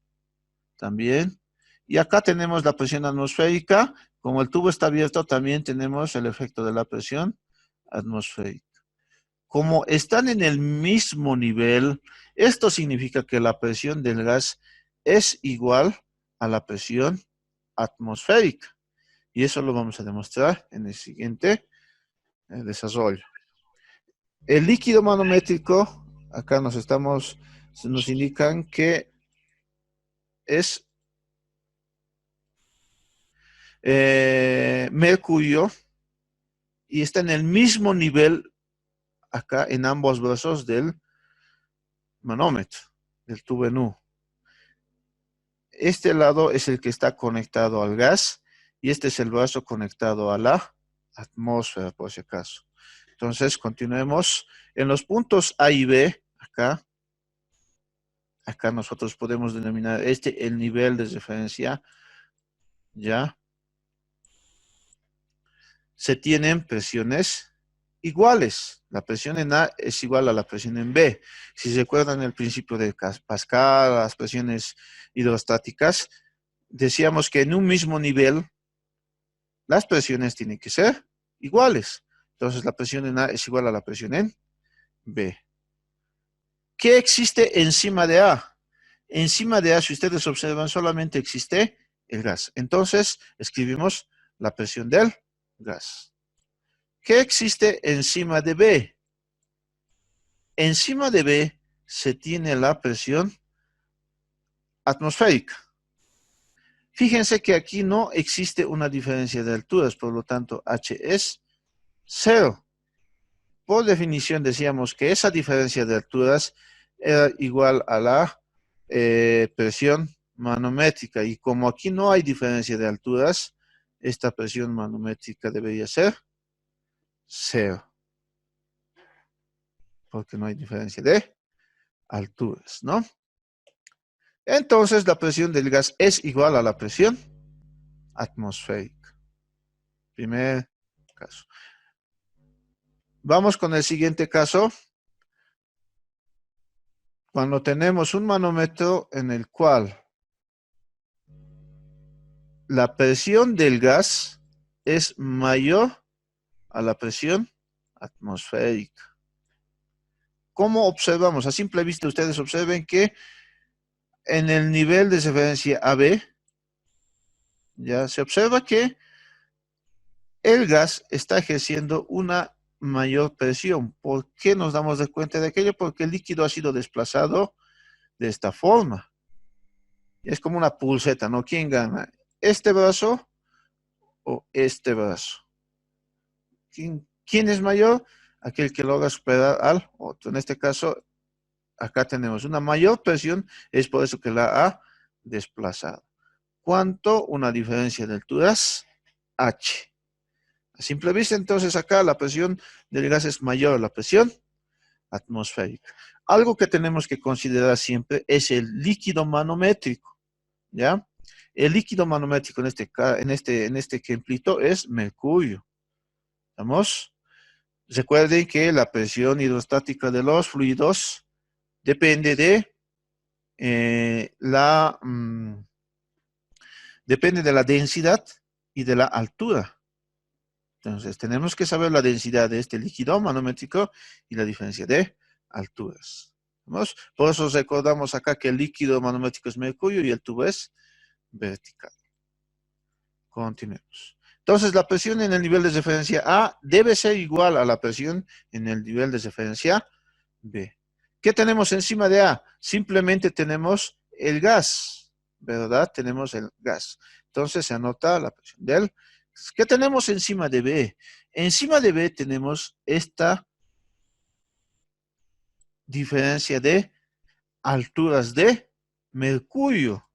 también. Y acá tenemos la presión atmosférica. Como el tubo está abierto, también tenemos el efecto de la presión atmosférica. Como están en el mismo nivel, esto significa que la presión del gas es igual a la presión atmosférica. Y eso lo vamos a demostrar en el siguiente desarrollo. El líquido manométrico, acá nos indican que es mercurio y está en el mismo nivel acá en ambos brazos del manómetro, del tubo en U. Este lado es el que está conectado al gas y este es el brazo conectado a la atmósfera, por si acaso. Entonces, continuemos. En los puntos A y B, acá nosotros podemos denominar el nivel de referencia, ¿ya? Se tienen presiones iguales. La presión en A es igual a la presión en B. Si se recuerdan el principio de Pascal, las presiones hidrostáticas, decíamos que en un mismo nivel las presiones tienen que ser iguales. Entonces la presión en A es igual a la presión en B. ¿Qué existe encima de A? Encima de A, si ustedes observan, solamente existe el gas. Entonces, escribimos la presión del gas. ¿Qué existe encima de B? Encima de B se tiene la presión atmosférica. Fíjense que aquí no existe una diferencia de alturas, por lo tanto, H es 0. Por definición decíamos que esa diferencia de alturas era igual a la presión manométrica. Y como aquí no hay diferencia de alturas, esta presión manométrica debería ser 0. Porque no hay diferencia de alturas, ¿no? Entonces la presión del gas es igual a la presión atmosférica. Primer caso. Vamos con el siguiente caso. Cuando tenemos un manómetro en el cual la presión del gas es mayor a la presión atmosférica. ¿Cómo observamos? A simple vista ustedes observen que en el nivel de referencia AB, ya se observa que el gas está ejerciendo una mayor presión. ¿Por qué nos damos de cuenta de aquello? Porque el líquido ha sido desplazado de esta forma. Es como una pulseta, ¿no? ¿Quién gana? ¿Este brazo o este brazo? ¿Quién es mayor? Aquel que logra superar al otro. En este caso, acá tenemos una mayor presión, es por eso que la ha desplazado. ¿Cuánto? Una diferencia de alturas, H. A simple vista, entonces, acá la presión del gas es mayor a la presión atmosférica. Algo que tenemos que considerar siempre es el líquido manométrico, ¿ya? El líquido manométrico en este ejemplito es mercurio. ¿Estamos? Recuerden que la presión hidrostática de los fluidos depende de depende de la densidad y de la altura. Entonces, tenemos que saber la densidad de este líquido manométrico y la diferencia de alturas. ¿Vamos? Por eso recordamos acá que el líquido manométrico es mercurio y el tubo es vertical. Continuemos. Entonces, la presión en el nivel de referencia A debe ser igual a la presión en el nivel de referencia B. ¿Qué tenemos encima de A? Simplemente tenemos el gas, ¿verdad? Tenemos el gas. Entonces, se anota la presión del. ¿Qué tenemos encima de B? Encima de B tenemos esta diferencia de alturas de mercurio,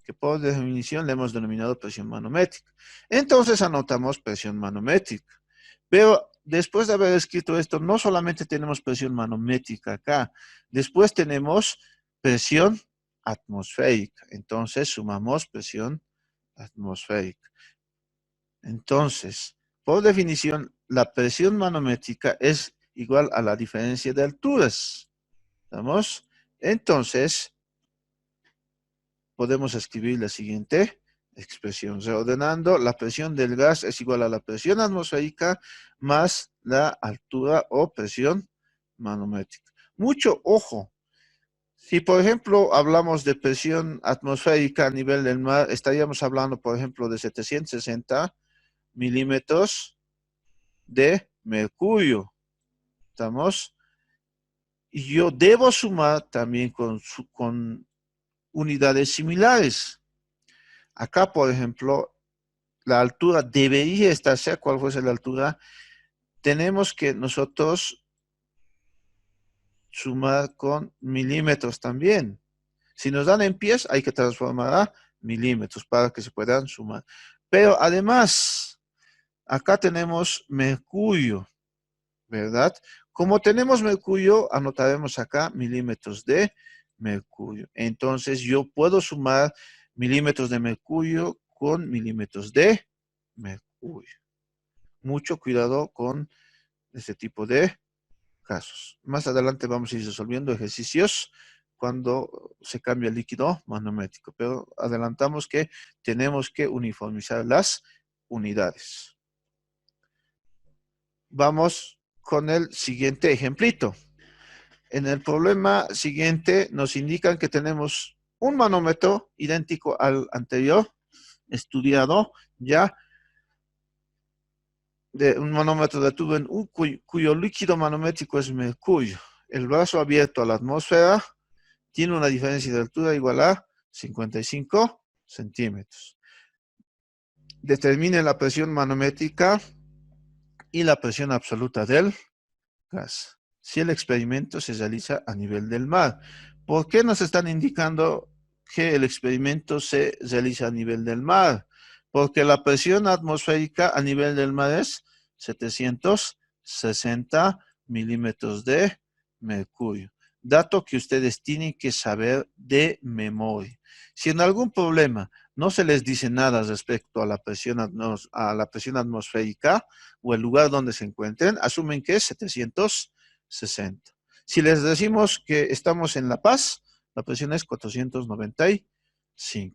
que por definición le hemos denominado presión manométrica. Entonces anotamos presión manométrica. Pero después de haber escrito esto, no solamente tenemos presión manométrica acá, después tenemos presión atmosférica. Entonces sumamos presión atmosférica. Entonces, por definición, la presión manométrica es igual a la diferencia de alturas. ¿Estamos? Entonces, podemos escribir la siguiente expresión. Reordenando, la presión del gas es igual a la presión atmosférica más la altura o presión manométrica. Mucho ojo. Si, por ejemplo, hablamos de presión atmosférica a nivel del mar, estaríamos hablando, por ejemplo, de 760 milímetros de mercurio. ¿Estamos? Y yo debo sumar también con unidades similares. Acá, por ejemplo, la altura debería estar, sea cual fuese la altura, tenemos que nosotros sumar con milímetros también. Si nos dan en pies, hay que transformar a milímetros para que se puedan sumar. Pero además, acá tenemos mercurio, ¿verdad? Como tenemos mercurio, anotaremos acá milímetros de mercurio. Entonces, yo puedo sumar milímetros de mercurio con milímetros de mercurio. Mucho cuidado con este tipo de casos. Más adelante vamos a ir resolviendo ejercicios cuando se cambia el líquido manométrico, pero adelantamos que tenemos que uniformizar las unidades. Vamos con el siguiente ejemplito. en el problema siguiente nos indican que tenemos un manómetro idéntico al anterior, estudiado, ya, de un manómetro de tubo en U cuyo líquido manométrico es mercurio. El brazo abierto a la atmósfera tiene una diferencia de altura igual a 55 centímetros. Determine la presión manométrica y la presión absoluta del gas, si el experimento se realiza a nivel del mar. ¿Por qué nos están indicando que el experimento se realiza a nivel del mar? Porque la presión atmosférica a nivel del mar es 760 milímetros de mercurio. Dato que ustedes tienen que saber de memoria. Si en algún problema no se les dice nada respecto a la presión atmosférica o el lugar donde se encuentren, asumen que es 760. Si les decimos que estamos en La Paz, la presión es 495. Si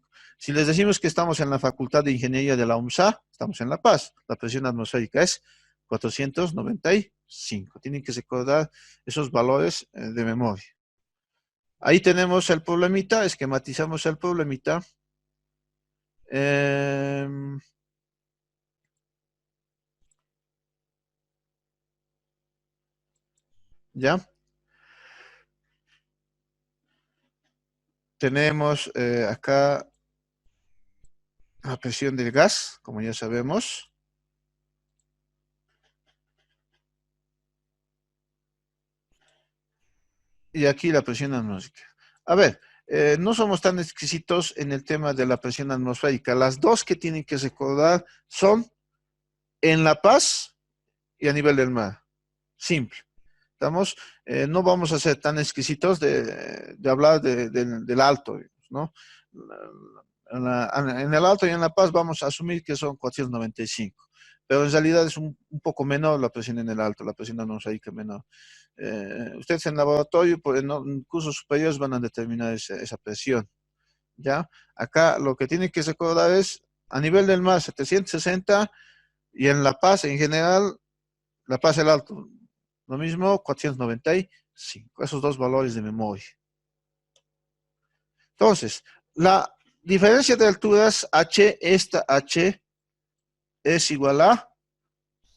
les decimos que estamos en la Facultad de Ingeniería de la UMSA, estamos en La Paz, la presión atmosférica es 495. Tienen que recordar esos valores de memoria. Ahí tenemos el problemita, esquematizamos el problemita. ¿Ya? Tenemos acá la presión del gas, como ya sabemos. Y aquí la presión atmosférica. A ver, no somos tan exquisitos en el tema de la presión atmosférica. Las dos que tienen que recordar son en La Paz y a nivel del mar. Simple. ¿Estamos? No vamos a ser tan exquisitos de hablar del alto, ¿no? En el alto y en La Paz vamos a asumir que son 495, pero en realidad es un poco menor la presión en el alto, la presión atmosférica menor. Ustedes en laboratorio, en cursos superiores van a determinar esa presión, ¿ya? Acá lo que tienen que recordar es, a nivel del mar, 760, y en La Paz en general, La Paz el alto, lo mismo, 495, esos dos valores de memoria. Entonces, la diferencia de alturas H, esta H es igual a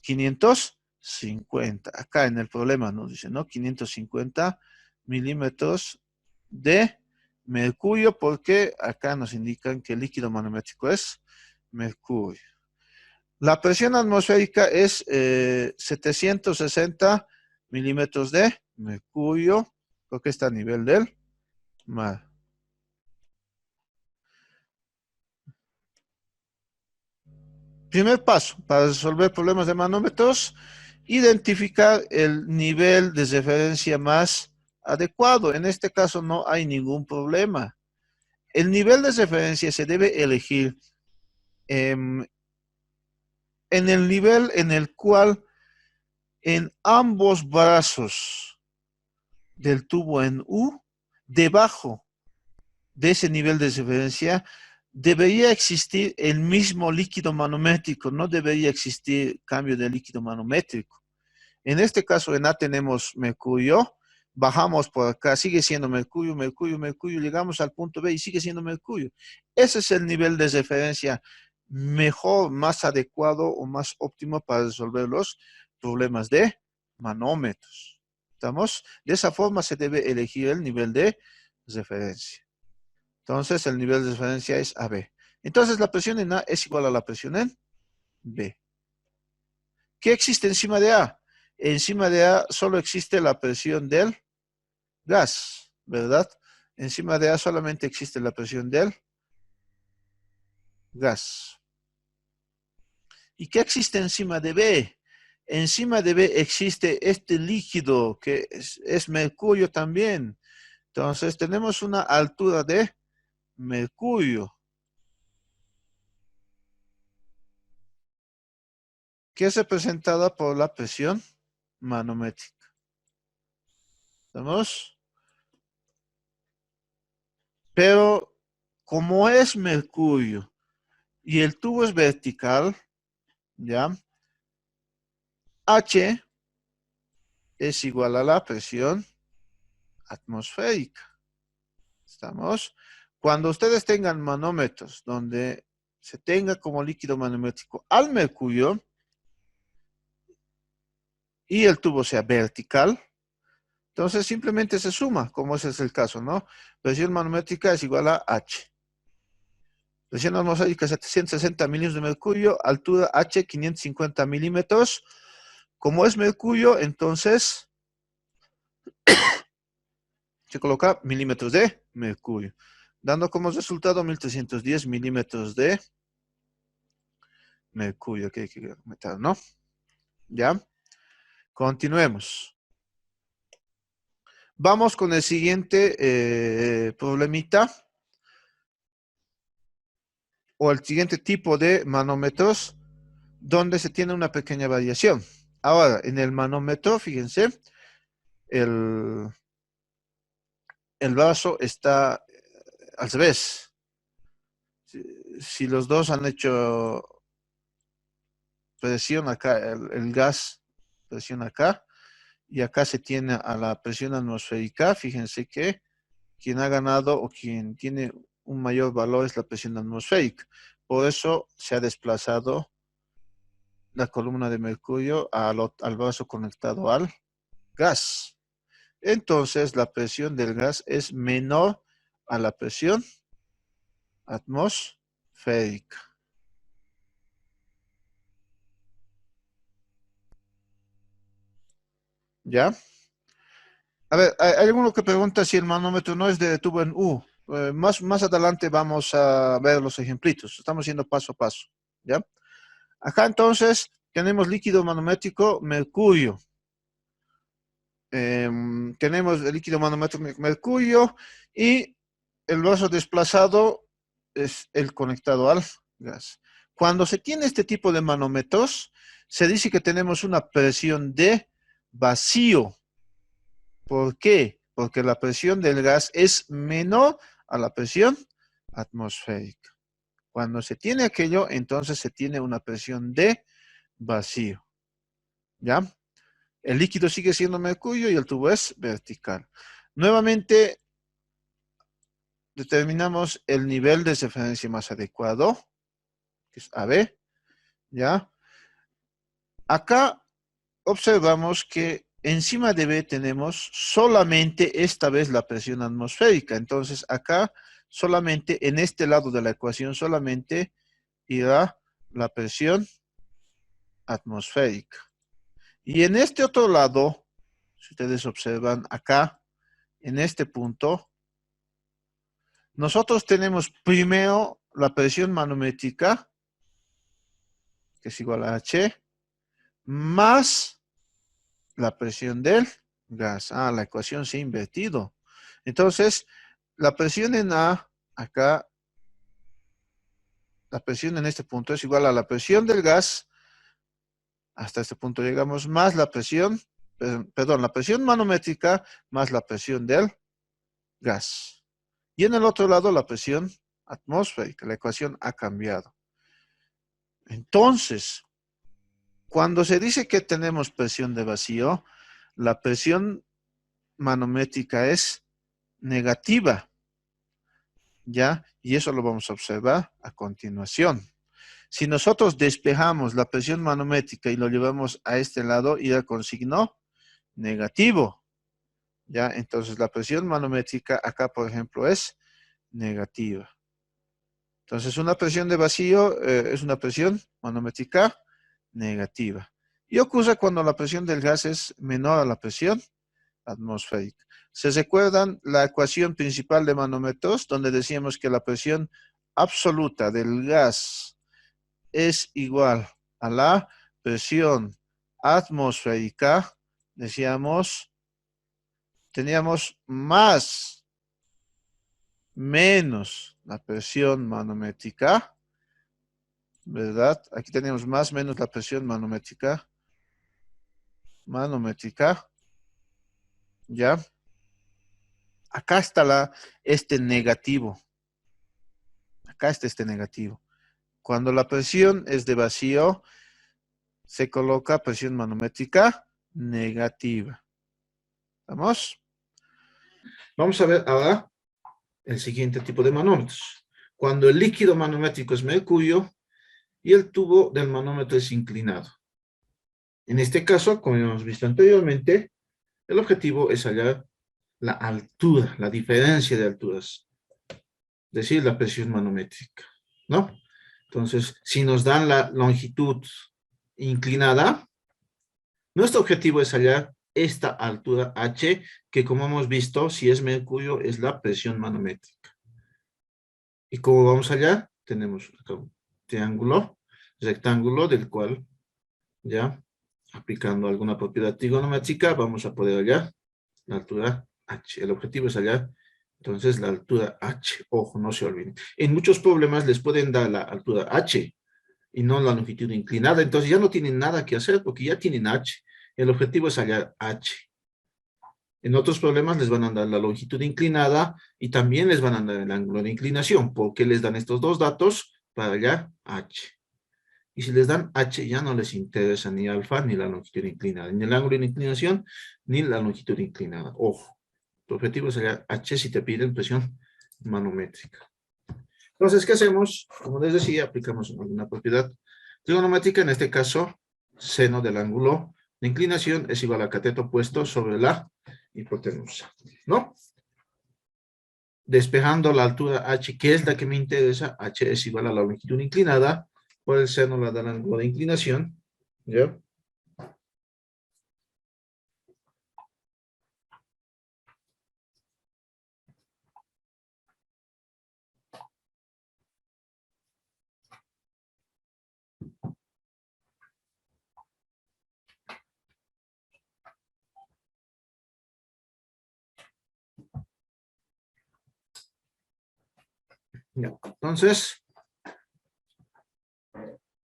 550. Acá en el problema nos dice, ¿no? 550 milímetros de mercurio, porque acá nos indican que el líquido manométrico es mercurio. La presión atmosférica es 760 milímetros de mercurio, porque está a nivel del mar. Primer paso para resolver problemas de manómetros, identificar el nivel de referencia más adecuado. En este caso no hay ningún problema. El nivel de referencia se debe elegir en el nivel en el cual en ambos brazos del tubo en U, debajo de ese nivel de referencia, debería existir el mismo líquido manométrico, no debería existir cambio de líquido manométrico. En este caso en A tenemos mercurio, bajamos por acá, sigue siendo mercurio, mercurio, mercurio, llegamos al punto B y sigue siendo mercurio. Ese es el nivel de referencia mejor, más adecuado o más óptimo para resolver los problemas de manómetros. ¿Estamos? De esa forma se debe elegir el nivel de referencia. Entonces, el nivel de referencia es AB. Entonces, la presión en A es igual a la presión en B. ¿Qué existe encima de A? Encima de A solo existe la presión del gas, ¿verdad? Encima de A solamente existe la presión del gas. ¿Y qué existe encima de B? Encima de B existe este líquido que es mercurio también. Entonces, tenemos una altura de mercurio, que es representada por la presión manométrica. ¿Estamos? Pero como es mercurio y el tubo es vertical, ¿ya? H es igual a la presión atmosférica. ¿Estamos? Cuando ustedes tengan manómetros donde se tenga como líquido manométrico al mercurio y el tubo sea vertical, entonces simplemente se suma, como ese es el caso, ¿no? Presión manométrica es igual a H. Presión atmosférica 760 milímetros de mercurio, altura H 550 milímetros. Como es mercurio, entonces se coloca milímetros de mercurio, dando como resultado 1310 milímetros de mercurio que hay que meter, ¿no? ¿Ya? Continuemos. Vamos con el siguiente problemita o el siguiente tipo de manómetros donde se tiene una pequeña variación. Ahora, en el manómetro, fíjense, el, el vaso está al revés. Si los dos han hecho presión acá, el gas presión acá, y acá se tiene a la presión atmosférica, fíjense que quien ha ganado o quien tiene un mayor valor es la presión atmosférica. Por eso se ha desplazado la columna de mercurio al vaso conectado al gas. Entonces la presión del gas es menor a la presión atmosférica. ¿Ya? A ver, hay alguno que pregunta si el manómetro no es de tubo en U. Más adelante vamos a ver los ejemplitos. Estamos yendo paso a paso. ¿Ya? Acá entonces tenemos líquido manométrico mercurio. Tenemos el líquido manométrico mercurio y el vaso desplazado es el conectado al gas. Cuando se tiene este tipo de manómetros, se dice que tenemos una presión de vacío. ¿Por qué? Porque la presión del gas es menor a la presión atmosférica. Cuando se tiene aquello, entonces se tiene una presión de vacío. ¿Ya? El líquido sigue siendo mercurio y el tubo es vertical. Nuevamente, determinamos el nivel de referencia más adecuado, que es AB. ¿Ya? Acá observamos que encima de B tenemos solamente esta vez la presión atmosférica. Entonces acá solamente en este lado de la ecuación solamente irá la presión atmosférica. Y en este otro lado, si ustedes observan acá, en este punto, nosotros tenemos primero la presión manométrica, que es igual a H, más la presión del gas. La ecuación se ha invertido. Entonces, la presión en A, acá, la presión en este punto es igual a la presión del gas, hasta este punto llegamos, más la presión, perdón, la presión manométrica más la presión del gas. Y en el otro lado, la presión atmosférica. La ecuación ha cambiado. Entonces, cuando se dice que tenemos presión de vacío, la presión manométrica es negativa, ¿ya? Y eso lo vamos a observar a continuación. Si nosotros despejamos la presión manométrica y lo llevamos a este lado, irá con signo negativo, ¿ya? Entonces la presión manométrica acá, por ejemplo, es negativa. Entonces una presión de vacío es una presión manométrica negativa. Y ocurre cuando la presión del gas es menor a la presión atmosférica. ¿Se recuerdan la ecuación principal de manómetros, donde decíamos que la presión absoluta del gas es igual a la presión atmosférica? Decíamos, teníamos más menos la presión manométrica, ¿verdad? Aquí tenemos más menos la presión manométrica, ¿ya? Acá está este negativo. Acá está este negativo. Cuando la presión es de vacío, se coloca presión manométrica negativa. ¿Vamos? Vamos a ver ahora el siguiente tipo de manómetros. Cuando el líquido manométrico es mercurio y el tubo del manómetro es inclinado. En este caso, como hemos visto anteriormente, el objetivo es hallar la altura, la diferencia de alturas, es decir, la presión manométrica, ¿no? Entonces, si nos dan la longitud inclinada, nuestro objetivo es hallar esta altura H, que como hemos visto, si es mercurio, es la presión manométrica. ¿Y cómo vamos a hallar? Tenemos acá un triángulo rectángulo del cual, ya, aplicando alguna propiedad trigonométrica, vamos a poder hallar la altura H. El objetivo es hallar, entonces, la altura H. Ojo, no se olviden. En muchos problemas les pueden dar la altura H y no la longitud inclinada, entonces ya no tienen nada que hacer porque ya tienen H. El objetivo es hallar H. En otros problemas les van a dar la longitud inclinada y también les van a dar el ángulo de inclinación. ¿Por qué les dan estos dos datos? Para hallar H. Y si les dan H, ya no les interesa ni alfa ni la longitud inclinada, ni el ángulo de inclinación, ni la longitud inclinada. Ojo, tu objetivo es hallar H si te piden presión manométrica. Entonces, ¿qué hacemos? Como les decía, aplicamos una propiedad trigonométrica, en este caso, seno del ángulo de inclinación es igual a cateto opuesto sobre la hipotenusa, ¿no? Despejando la altura H, que es la que me interesa, H es igual a la longitud inclinada por el seno del ángulo de inclinación, ¿ya? Ya. Entonces,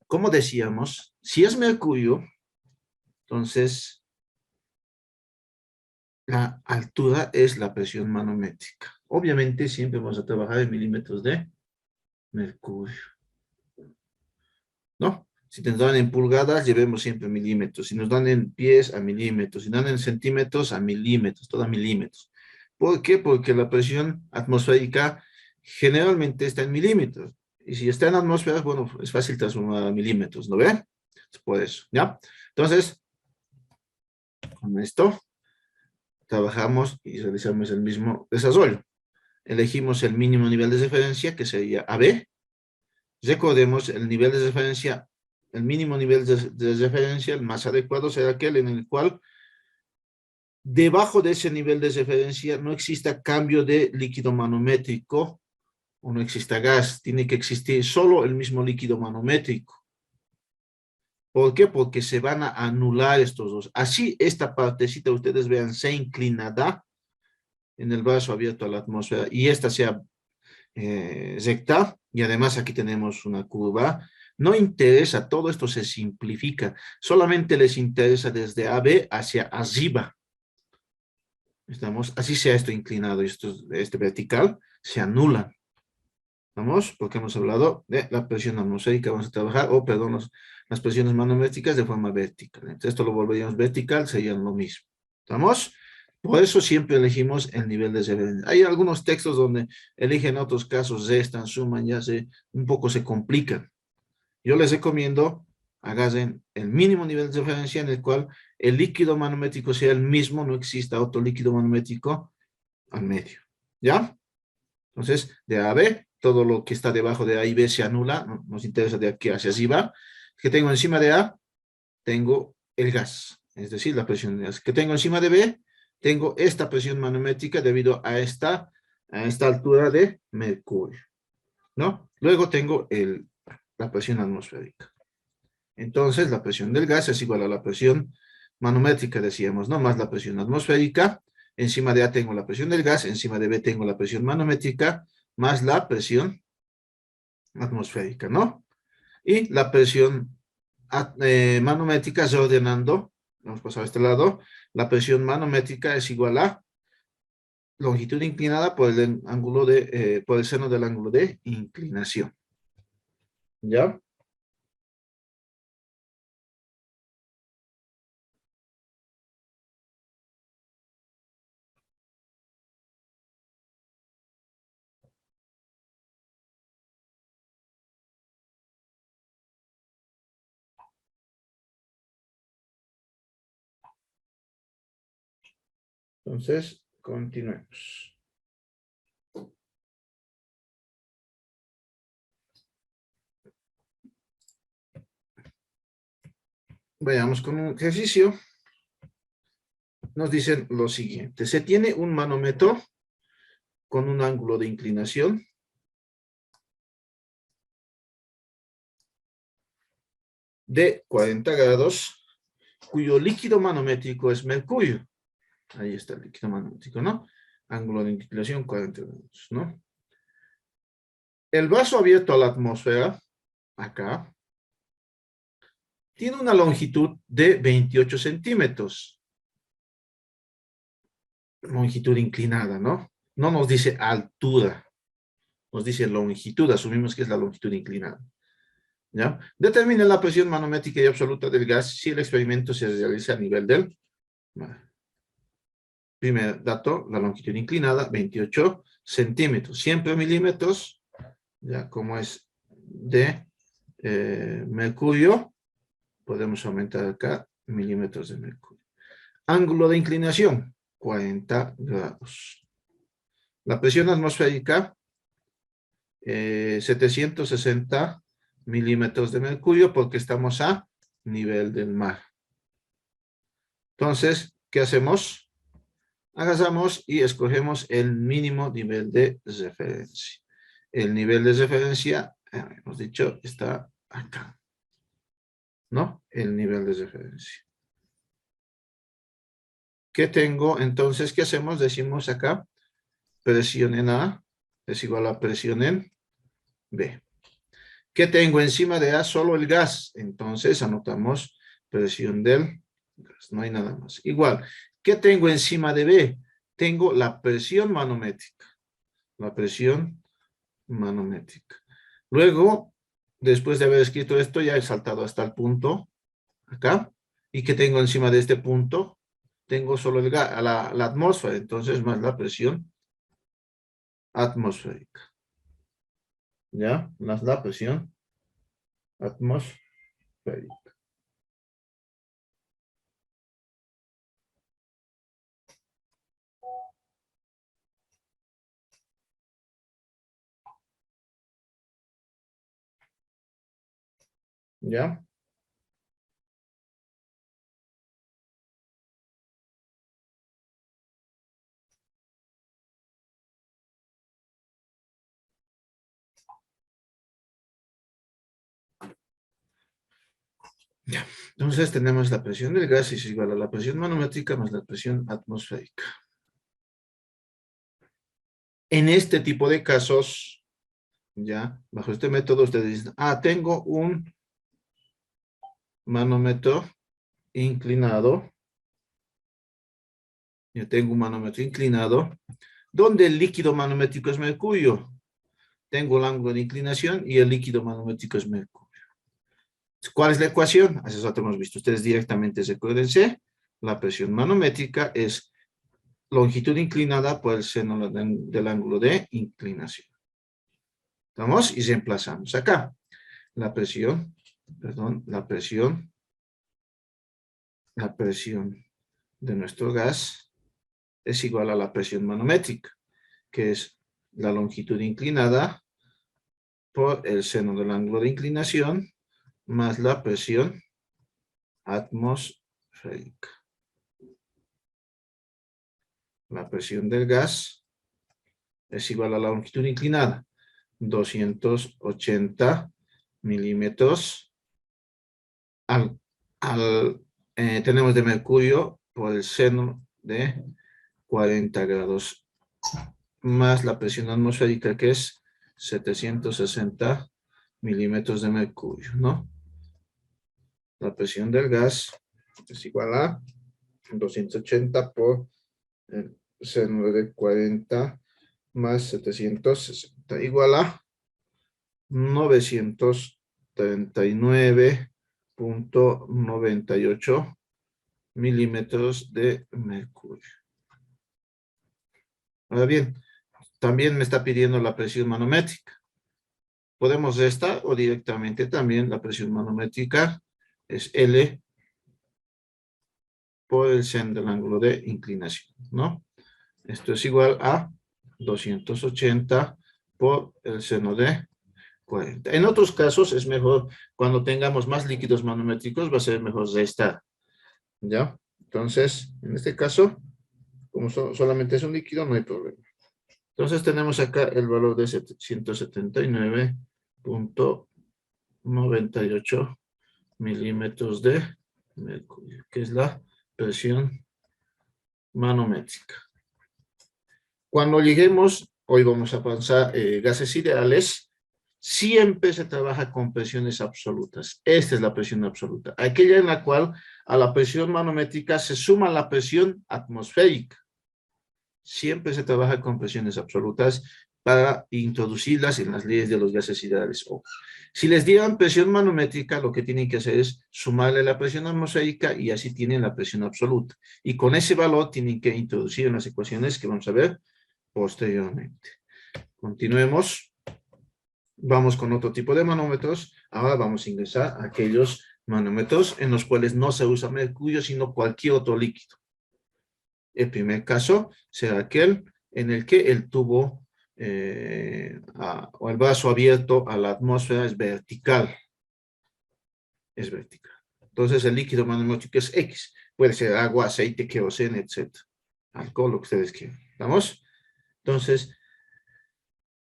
como decíamos, si es mercurio, entonces la altura es la presión manométrica. Obviamente siempre vamos a trabajar en milímetros de mercurio, ¿no? Si nos dan en pulgadas, llevemos siempre milímetros. Si nos dan en pies, a milímetros. Si nos dan en centímetros, a milímetros, todo a milímetros. ¿Por qué? Porque la presión atmosférica generalmente está en milímetros. Y si está en atmósferas, bueno, es fácil transformar a milímetros, ¿no ve? Es por eso, ¿ya? Entonces, con esto, trabajamos y realizamos el mismo desarrollo. Elegimos el mínimo nivel de referencia, que sería AB. Recordemos, el nivel de referencia, el mínimo nivel de referencia, el más adecuado será aquel en el cual debajo de ese nivel de referencia no exista cambio de líquido manométrico o no exista gas. Tiene que existir solo el mismo líquido manométrico. ¿Por qué? Porque se van a anular estos dos. Así, esta partecita, ustedes vean, sea inclinada en el brazo abierto a la atmósfera y esta sea recta, y además aquí tenemos una curva. No interesa, todo esto se simplifica. Solamente les interesa desde AB hacia arriba. Estamos, así sea esto inclinado y esto, este vertical, se anulan. ¿Estamos? Porque hemos hablado de la presión atmosférica, vamos a trabajar, o perdón, las presiones manométricas de forma vertical. Entonces, esto lo volveríamos vertical, serían lo mismo. ¿Estamos? Por eso siempre elegimos el nivel de referencia. Hay algunos textos donde eligen otros casos, restan, suman, ya un poco se complican. Yo les recomiendo, agarren el mínimo nivel de referencia en el cual el líquido manométrico sea el mismo, no exista otro líquido manométrico al medio. ¿Ya? Entonces, de A a B, todo lo que está debajo de A y B se anula, ¿no? Nos interesa de aquí hacia arriba. Que tengo encima de A, tengo el gas, es decir, la presión de gas. Que tengo encima de B, tengo esta presión manométrica debido a esta altura de mercurio, ¿no? Luego tengo la presión atmosférica. Entonces, la presión del gas es igual a la presión manométrica, decíamos, ¿no? Más la presión atmosférica. Encima de A tengo la presión del gas, encima de B tengo la presión manométrica, más la presión atmosférica, ¿no? Y la presión manométrica, reordenando, vamos a pasar a este lado, la presión manométrica es igual a longitud inclinada por el ángulo por el seno del ángulo de inclinación. ¿Ya? Entonces, continuemos. Vayamos con un ejercicio. Nos dicen lo siguiente. Se tiene un manómetro con un ángulo de inclinación de 40 grados, cuyo líquido manométrico es mercurio. Ahí está el líquido manométrico, ¿no? Ángulo de inclinación 40 grados, ¿no? El vaso abierto a la atmósfera, acá, tiene una longitud de 28 centímetros. Longitud inclinada, ¿no? No nos dice altura, nos dice longitud, asumimos que es la longitud inclinada. ¿Ya? Determina la presión manométrica y absoluta del gas si el experimento se realiza a nivel del mar. Primer dato, la longitud inclinada, 28 centímetros. Siempre milímetros, ya como es de mercurio, podemos aumentar acá milímetros de mercurio. Ángulo de inclinación, 40 grados. La presión atmosférica, 760 milímetros de mercurio porque estamos a nivel del mar. Entonces, ¿qué hacemos? Agarramos y escogemos el mínimo nivel de referencia. El nivel de referencia, hemos dicho, está acá. ¿No? El nivel de referencia. ¿Qué tengo? Entonces, ¿qué hacemos? Decimos acá, presión en A es igual a presión en B. ¿Qué tengo encima de A? Solo el gas. Entonces, anotamos presión del gas. No hay nada más. Igual, ¿qué tengo encima de B? Tengo la presión manométrica. La presión manométrica. Luego, después de haber escrito esto, ya he saltado hasta el punto acá. ¿Y qué tengo encima de este punto? Tengo solo el gas, la atmósfera. Entonces, más la presión atmosférica. ¿Ya? Más la presión atmosférica. ¿Ya? Ya. Entonces tenemos la presión del gas es igual a la presión manométrica más la presión atmosférica. En este tipo de casos, ya, bajo este método ustedes dicen, tengo un manómetro inclinado. Yo tengo un manómetro inclinado, donde el líquido manométrico es mercurio. Tengo el ángulo de inclinación y el líquido manométrico es mercurio. ¿Cuál es la ecuación? Hace rato hemos visto. Ustedes directamente recuérdense. La presión manométrica es longitud inclinada por el seno del ángulo de inclinación. ¿Estamos? Y reemplazamos acá. La presión de nuestro gas es igual a la presión manométrica, que es la longitud inclinada por el seno del ángulo de inclinación más la presión atmosférica. La presión del gas es igual a la longitud inclinada, 280 milímetros. Tenemos de mercurio por el seno de 40 grados, más la presión atmosférica que es 760 milímetros de mercurio, ¿no? La presión del gas es igual a 280 por el seno de 40 más 760, igual a 939.98 milímetros de mercurio. Ahora bien, también me está pidiendo la presión manométrica. Podemos restar o directamente también la presión manométrica es L por el seno del ángulo de inclinación, ¿no? Esto es igual a 280 por el seno de 40. En otros casos es mejor, cuando tengamos más líquidos manométricos, va a ser mejor restar, ¿ya? Entonces, en este caso, como solamente es un líquido, no hay problema. Entonces tenemos acá el valor de 179.98 milímetros de mercurio, que es la presión manométrica. Cuando lleguemos, hoy vamos a pasar gases ideales, siempre se trabaja con presiones absolutas. Esta es la presión absoluta, aquella en la cual a la presión manométrica se suma la presión atmosférica. Siempre se trabaja con presiones absolutas para introducirlas en las leyes de los gases ideales. Si les dieran presión manométrica, lo que tienen que hacer es sumarle la presión atmosférica y así tienen la presión absoluta. Y con ese valor tienen que introducir en las ecuaciones que vamos a ver posteriormente. Continuemos. Vamos con otro tipo de manómetros. Ahora vamos a ingresar a aquellos manómetros en los cuales no se usa mercurio, sino cualquier otro líquido. El primer caso será aquel en el que el tubo o el vaso abierto a la atmósfera es vertical. Es vertical. Entonces el líquido manométrico es X. Puede ser agua, aceite, queroseno, etc. Alcohol, lo que ustedes quieran. ¿Vamos? Entonces,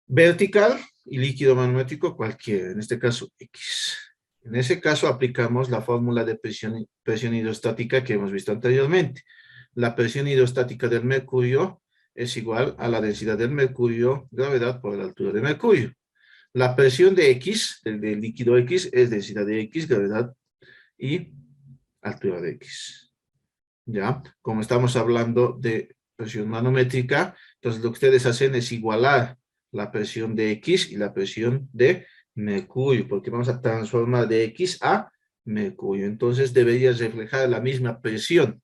vertical y líquido manométrico cualquiera. En este caso, X. En ese caso aplicamos la fórmula de presión hidrostática que hemos visto anteriormente. La presión hidrostática del mercurio es igual a la densidad del mercurio, gravedad por la altura de mercurio. La presión de X, del líquido X, es densidad de X, gravedad y altura de X. ¿Ya? Como estamos hablando de presión manométrica, entonces lo que ustedes hacen es igualar la presión de X y la presión de mercurio, porque vamos a transformar de X a mercurio. Entonces debería reflejar la misma presión.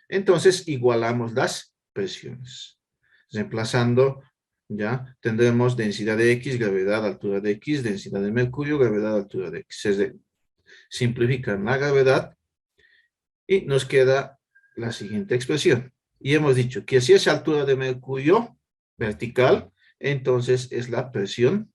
Entonces igualamos las presiones. Reemplazando, ya tendremos densidad de X, gravedad, altura de X, densidad de mercurio, gravedad, altura de X. Se simplifica la gravedad y nos queda la siguiente expresión. Y hemos dicho que si es altura de mercurio vertical, entonces es la presión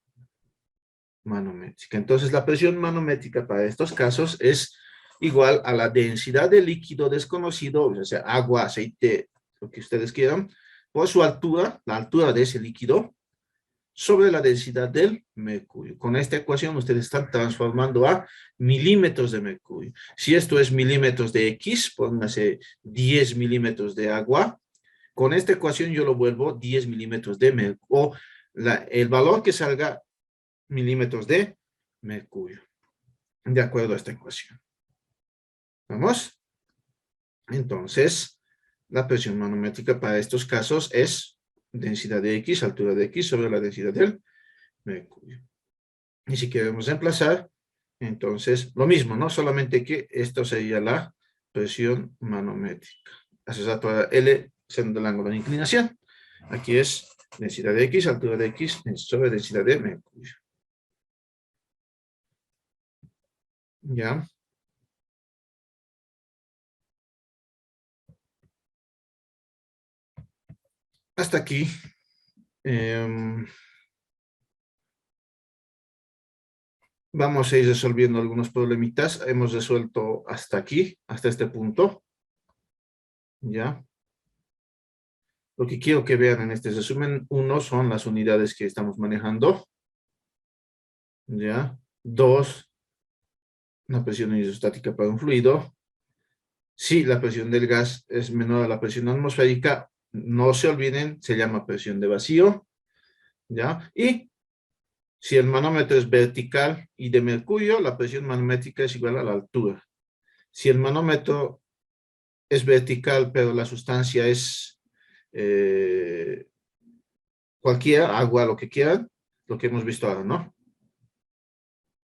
manométrica. Entonces la presión manométrica para estos casos es igual a la densidad de líquido desconocido, o sea, agua, aceite, lo que ustedes quieran, por su altura, la altura de ese líquido, sobre la densidad del mercurio. Con esta ecuación ustedes están transformando a milímetros de mercurio. Si esto es milímetros de X, pónganse 10 milímetros de agua. Con esta ecuación yo lo vuelvo 10 milímetros de mercurio, o el valor que salga milímetros de mercurio, de acuerdo a esta ecuación. ¿Vamos? Entonces, la presión manométrica para estos casos es densidad de X, altura de X sobre la densidad del mercurio. Y si queremos reemplazar, entonces lo mismo, ¿no? Solamente que esto sería la presión manométrica. Haces a toda L siendo el ángulo de inclinación. Aquí es densidad de X, altura de X sobre densidad de mercurio. ¿Ya? Hasta aquí. Vamos a ir resolviendo algunos problemitas. Hemos resuelto hasta aquí, hasta este punto. ¿Ya? Lo que quiero que vean en este resumen, 1 son las unidades que estamos manejando. ¿Ya? 2, la presión hidrostática para un fluido. Si la presión del gas es menor a la presión atmosférica, no se olviden, se llama presión de vacío. ¿Ya? Y si el manómetro es vertical y de mercurio, la presión manométrica es igual a la altura. Si el manómetro es vertical, pero la sustancia es cualquiera, agua, lo que quieran, lo que hemos visto ahora, ¿no?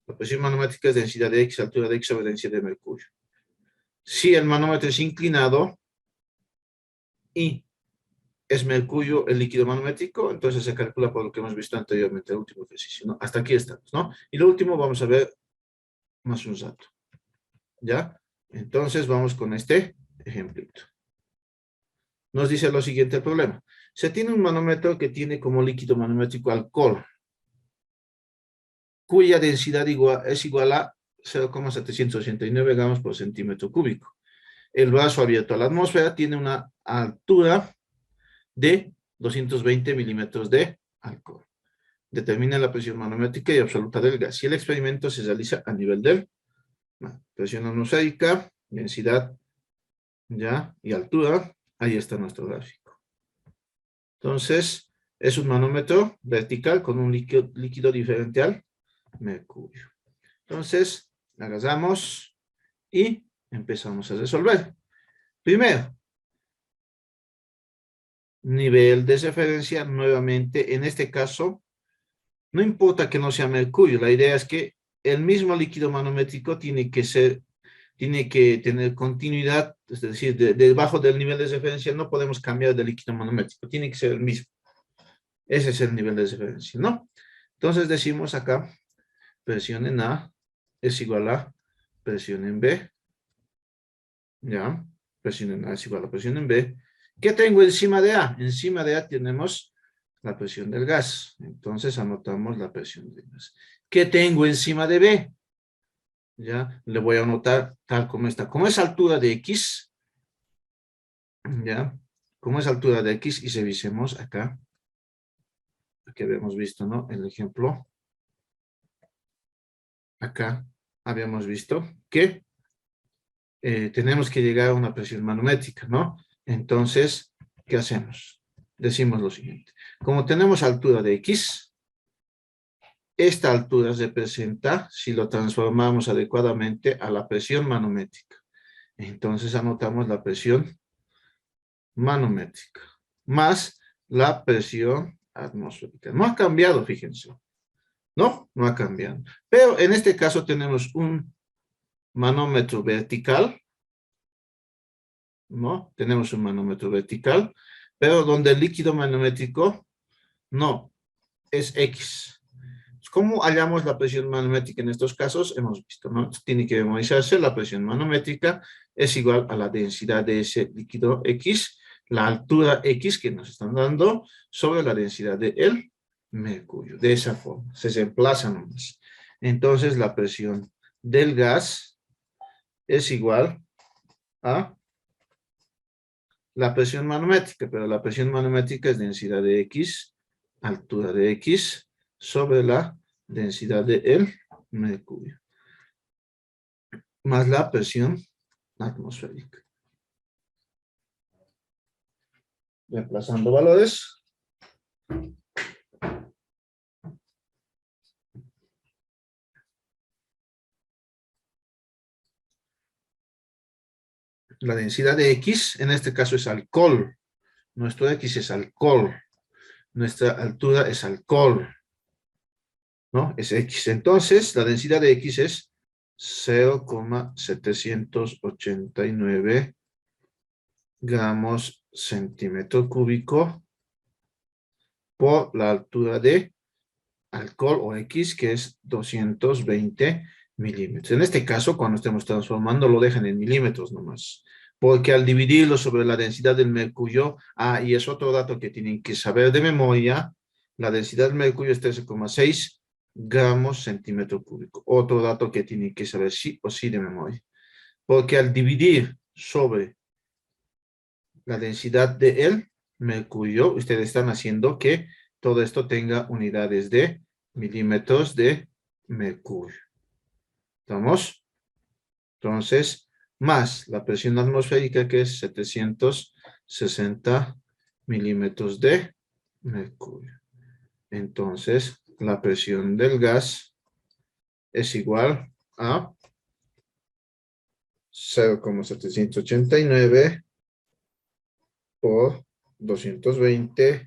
La presión manométrica es densidad de X, altura de X sobre densidad de mercurio. Si el manómetro es inclinado y es mercurio el líquido manométrico, entonces se calcula por lo que hemos visto anteriormente, el último ejercicio, ¿no? Hasta aquí estamos, ¿no? Y lo último vamos a ver más un rato, ¿ya? Entonces vamos con este ejemplito. Nos dice lo siguiente el problema. Se tiene un manómetro que tiene como líquido manométrico alcohol, cuya densidad es igual a 0,789 gramos por centímetro cúbico. El vaso abierto a la atmósfera tiene una altura de 220 milímetros de alcohol. Determina la presión manométrica y absoluta del gas. Y el experimento se realiza a nivel del mar. Presión atmosférica, densidad, ya, y altura. Ahí está nuestro gráfico. Entonces, es un manómetro vertical con un líquido diferente al mercurio. Entonces, agarramos y empezamos a resolver. Primero, nivel de referencia, nuevamente, en este caso, no importa que no sea mercurio, la idea es que el mismo líquido manométrico tiene que tener continuidad, es decir, debajo del nivel de referencia no podemos cambiar de líquido manométrico, tiene que ser el mismo. Ese es el nivel de referencia, ¿no? Entonces decimos acá, presión en A es igual a presión en B, ¿ya? Presión en A es igual a presión en B. ¿Qué tengo encima de A? Encima de A tenemos la presión del gas. Entonces anotamos la presión del gas. ¿Qué tengo encima de B? Ya, le voy a anotar tal como está. Como es altura de X, ya, como es altura de X, y revisemos acá, que habíamos visto, ¿no? El ejemplo. Acá habíamos visto que tenemos que llegar a una presión manométrica, ¿no? Entonces, ¿qué hacemos? Decimos lo siguiente. Como tenemos altura de X, esta altura representa, si lo transformamos adecuadamente, a la presión manométrica. Entonces anotamos la presión manométrica, más la presión atmosférica. No ha cambiado, fíjense. No ha cambiado. Pero en este caso tenemos un manómetro vertical, ¿no? Tenemos un manómetro vertical, pero donde el líquido manométrico no, es X. ¿Cómo hallamos la presión manométrica en estos casos? Hemos visto, ¿no? Tiene que memorizarse, la presión manométrica es igual a la densidad de ese líquido X, la altura X que nos están dando, sobre la densidad de el mercurio. De esa forma, se reemplaza nomás. Entonces, la presión del gas es igual a la presión manométrica, pero la presión manométrica es densidad de X, altura de X, sobre la densidad de el mercurio, más la presión atmosférica. Reemplazando valores. La densidad de X, en este caso es alcohol. Nuestro X es alcohol. Nuestra altura es alcohol, ¿no? Es X. Entonces, la densidad de X es 0,789 gramos centímetro cúbico por la altura de alcohol o X, que es 220 milímetros. En este caso, cuando estemos transformando, lo dejan en milímetros nomás, porque al dividirlo sobre la densidad del mercurio, y es otro dato que tienen que saber de memoria, la densidad del mercurio es 13,6 gramos centímetro cúbico. Otro dato que tienen que saber sí o sí de memoria, porque al dividir sobre la densidad del mercurio, ustedes están haciendo que todo esto tenga unidades de milímetros de mercurio. ¿Estamos? Entonces, más la presión atmosférica, que es 760 milímetros de mercurio. Entonces, la presión del gas es igual a 0,789 por 220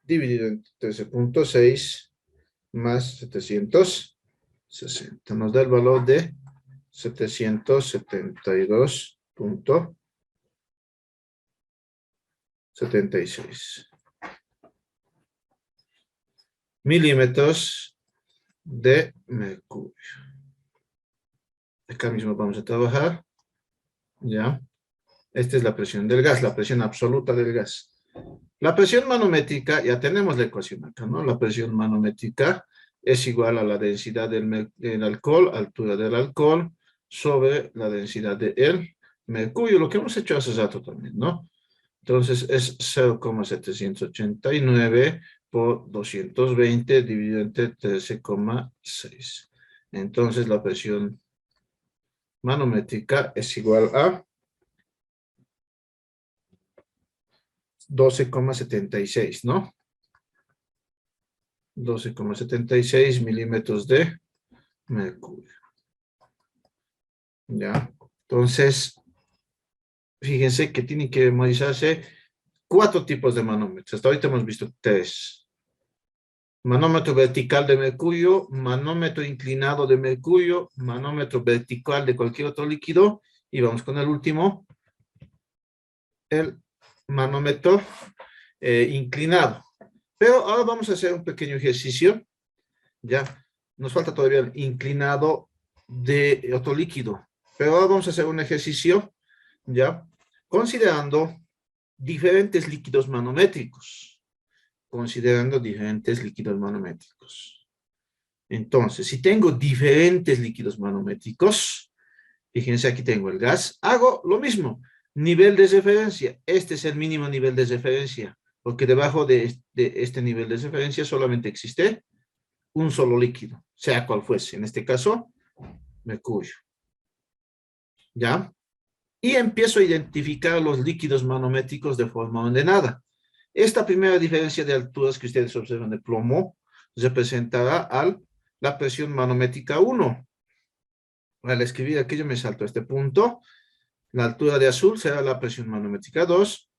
dividido entre 13.6 más 760. Nos da el valor de 772.76 milímetros de mercurio. Acá mismo vamos a trabajar, ¿ya? Esta es la presión del gas, la presión absoluta del gas. La presión manométrica, ya tenemos la ecuación acá, ¿no? La presión manométrica es igual a la densidad del alcohol, altura del alcohol, sobre la densidad del mercurio, lo que hemos hecho hace rato también, ¿no? Entonces es 0,789 por 220 dividido entre 13,6. Entonces la presión manométrica es igual a 12,76, ¿no? 12,76 milímetros de mercurio. ¿Ya? Entonces, fíjense que tienen que memorizarse 4 tipos de manómetros. Hasta ahorita hemos visto 3. Manómetro vertical de mercurio, manómetro inclinado de mercurio, manómetro vertical de cualquier otro líquido. Y vamos con el último, el manómetro inclinado. Pero ahora vamos a hacer un pequeño ejercicio. Ya, nos falta todavía el inclinado de otro líquido. Pero ahora vamos a hacer un ejercicio, ya, considerando diferentes líquidos manométricos. Considerando diferentes líquidos manométricos. Entonces, si tengo diferentes líquidos manométricos, fíjense, aquí tengo el gas, hago lo mismo. Nivel de referencia, este es el mínimo nivel de referencia, porque debajo de este nivel de referencia solamente existe un solo líquido, sea cual fuese, en este caso, mercurio. ¿Ya? Y empiezo a identificar los líquidos manométricos de forma ordenada. Esta primera diferencia de alturas que ustedes observan de plomo representará la presión manométrica 1. Al escribir aquello me salto a este punto. La altura de azul será la presión manométrica 2,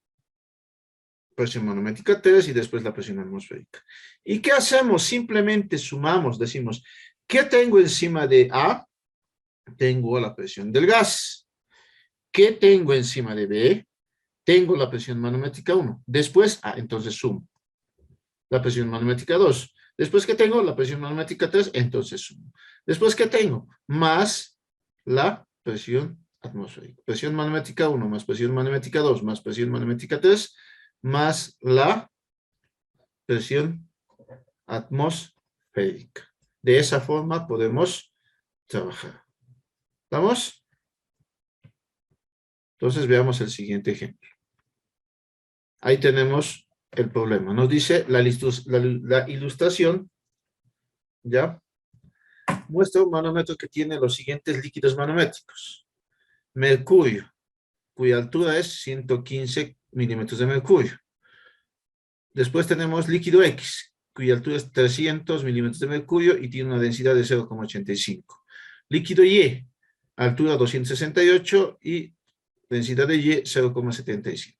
presión manométrica 3 y después la presión atmosférica. ¿Y qué hacemos? Simplemente sumamos, decimos, ¿qué tengo encima de A? Tengo la presión del gas. ¿Qué tengo encima de B? Tengo la presión manométrica 1. Después, entonces sumo. La presión manométrica 2. Después, ¿qué tengo? La presión manométrica 3, entonces sumo. Después, ¿qué tengo? Más la presión atmosférica. Presión manométrica 1 más presión manométrica 2 más presión manométrica 3 más la presión atmosférica. De esa forma podemos trabajar. ¿Estamos? Entonces veamos el siguiente ejemplo. Ahí tenemos el problema. Nos dice la ilustración, ¿ya? Muestra un manómetro que tiene los siguientes líquidos manométricos. Mercurio, cuya altura es 115 milímetros de mercurio. Después tenemos líquido X, cuya altura es 300 milímetros de mercurio y tiene una densidad de 0,85. Líquido Y, altura 268 y densidad de Y 0,77.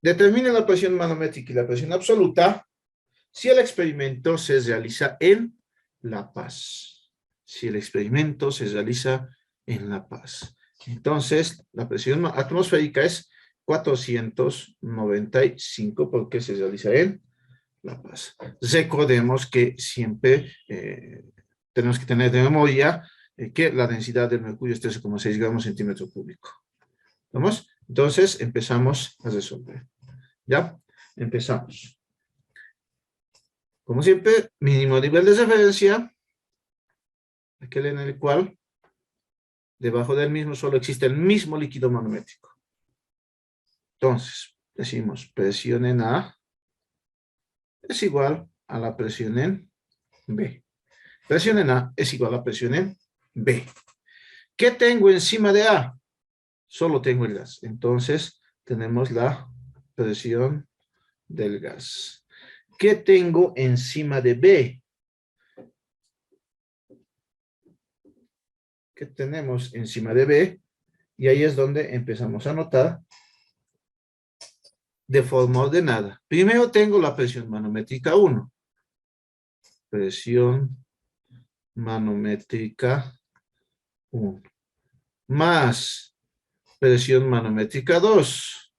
Determina la presión manométrica y la presión absoluta si el experimento se realiza en La Paz. Si el experimento se realiza en La Paz. Entonces, la presión atmosférica es 495 porque se realiza en La Paz. Recordemos que siempre tenemos que tener de memoria que la densidad del mercurio es 13,6 gramos centímetro cúbico. ¿Vamos? Entonces, empezamos a resolver. ¿Ya? Empezamos. Como siempre, mínimo nivel de referencia, aquel en el cual debajo del mismo solo existe el mismo líquido manométrico. Entonces, decimos presión en A es igual a la presión en B. Presión en A es igual a presión en B. ¿Qué tengo encima de A? Solo tengo el gas. Entonces, tenemos la presión del gas. ¿Qué tengo encima de B? ¿Qué tenemos encima de B? Y ahí es donde empezamos a anotar de forma ordenada. Primero tengo la presión manométrica 1. Presión manométrica 1. Más presión manométrica 2.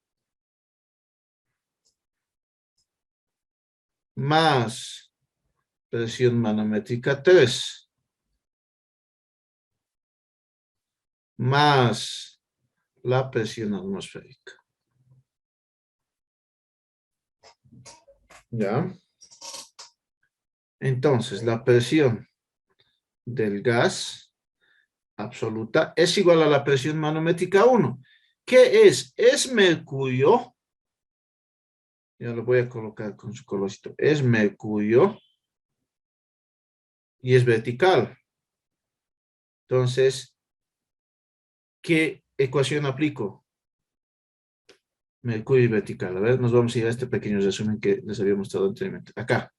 Más presión manométrica 3. Más la presión atmosférica. ¿Ya? Entonces, la presión del gas absoluta es igual a la presión manométrica 1. ¿Qué es? Es mercurio. Ya lo voy a colocar con su colorcito. Es mercurio y es vertical. Entonces, ¿qué ecuación aplico? Mercurio y vertical. A ver, nos vamos a ir a este pequeño resumen que les había mostrado anteriormente. Acá.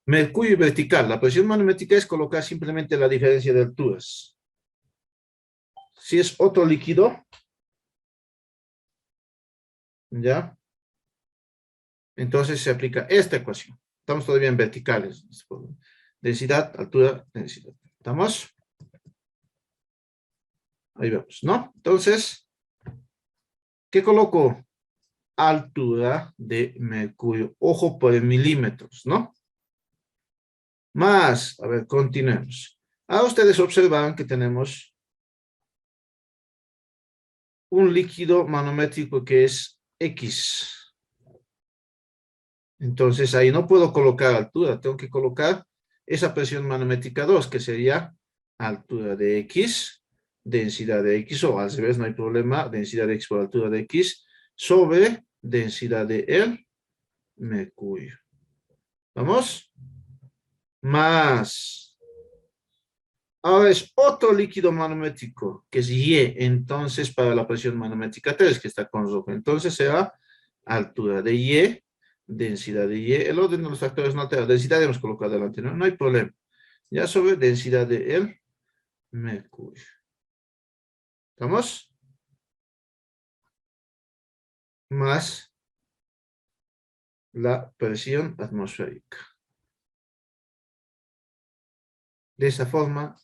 Mercurio y vertical. La presión manométrica es colocar simplemente la diferencia de alturas. Si es otro líquido, ¿ya? Entonces se aplica esta ecuación. Estamos todavía en verticales. Densidad, altura, densidad. ¿Estamos? Ahí vemos, ¿no? Entonces, ¿qué coloco? Altura de mercurio. Ojo por el milímetros, ¿no? Más, a ver, continuemos. Ahora ustedes observan que tenemos un líquido manométrico que es X. Entonces ahí no puedo colocar altura, tengo que colocar esa presión manométrica 2, que sería altura de X, densidad de X, o al revés, no hay problema, densidad de X por altura de X, sobre densidad de el mercurio. ¿Vamos? Más. Ahora es otro líquido manométrico, que es Y, entonces para la presión manométrica 3, que está con rojo. Entonces será altura de Y, densidad de Y, el orden de los factores no altera, densidad hemos colocado delante, no hay problema. Ya sobre densidad de el mercurio. ¿Estamos? Más la presión atmosférica. De esa forma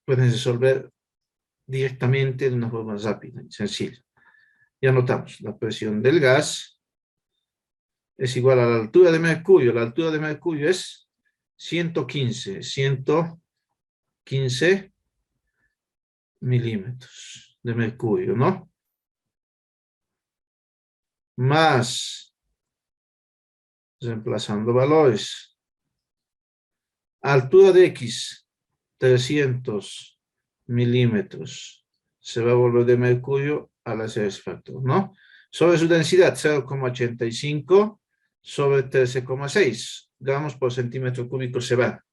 pueden resolver directamente de una forma rápida y sencilla. Ya notamos, la presión del gas es igual a la altura de mercurio. La altura de mercurio es 115 milímetros de mercurio, ¿no? Más, reemplazando valores. Altura de X, 300 milímetros. Se va a volver de mercurio al hacer ese factor, ¿no? Sobre su densidad, 0,85 sobre 13,6 gramos por centímetro cúbico se va,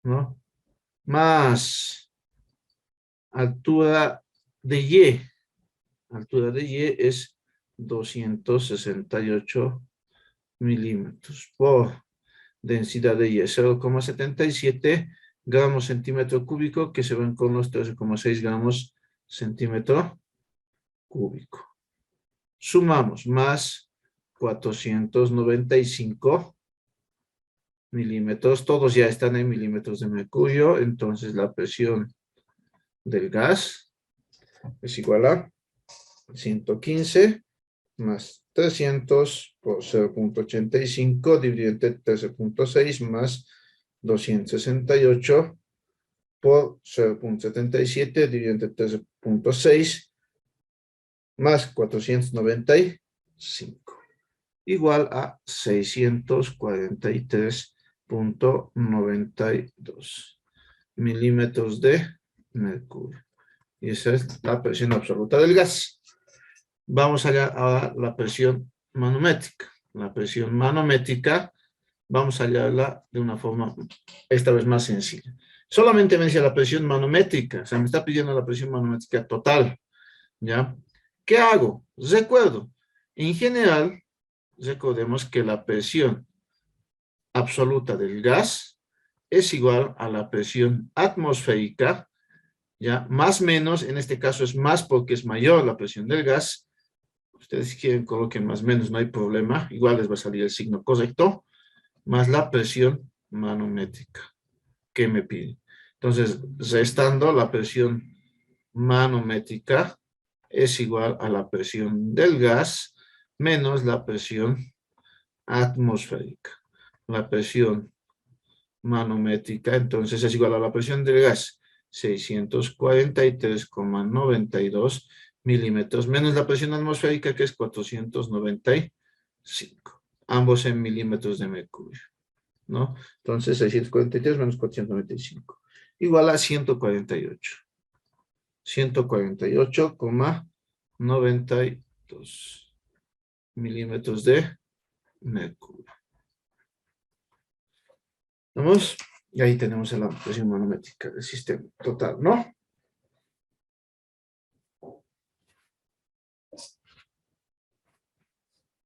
¿no? Más altura de Y. Altura de Y es 268 milímetros por densidad de Y, 0,77 gramos centímetro cúbico, que se ven con los 13,6 gramos centímetro cúbico. Sumamos más 495 milímetros, todos ya están en milímetros de mercurio, entonces la presión del gas es igual a 115 más 300 por 0,85 dividido entre 13,6 más 268 por 0,77 dividido entre 13,6 más 495 igual a 643,92 milímetros de mercurio. Y esa es la presión absoluta del gas. Vamos allá a la presión manométrica. La presión manométrica, vamos a hallarla de una forma, esta vez más sencilla. Solamente me dice la presión manométrica, o sea, me está pidiendo la presión manométrica total, ¿ya? ¿Qué hago? Recuerdo, en general, recordemos que la presión absoluta del gas es igual a la presión atmosférica, ¿ya? Más menos, en este caso es más porque es mayor la presión del gas. Ustedes si quieren coloquen más menos, no hay problema. Igual les va a salir el signo correcto. Más la presión manométrica que me pide. Entonces, restando la presión manométrica es igual a la presión del gas menos la presión atmosférica. La presión manométrica, entonces, es igual a la presión del gas. 643,92 milímetros, menos la presión atmosférica, que es 495, ambos en milímetros de mercurio, ¿no? Entonces, 643 menos 495, igual a 148. 148,92 milímetros de mercurio. ¿Vamos? Y ahí tenemos la presión manométrica del sistema total, ¿no?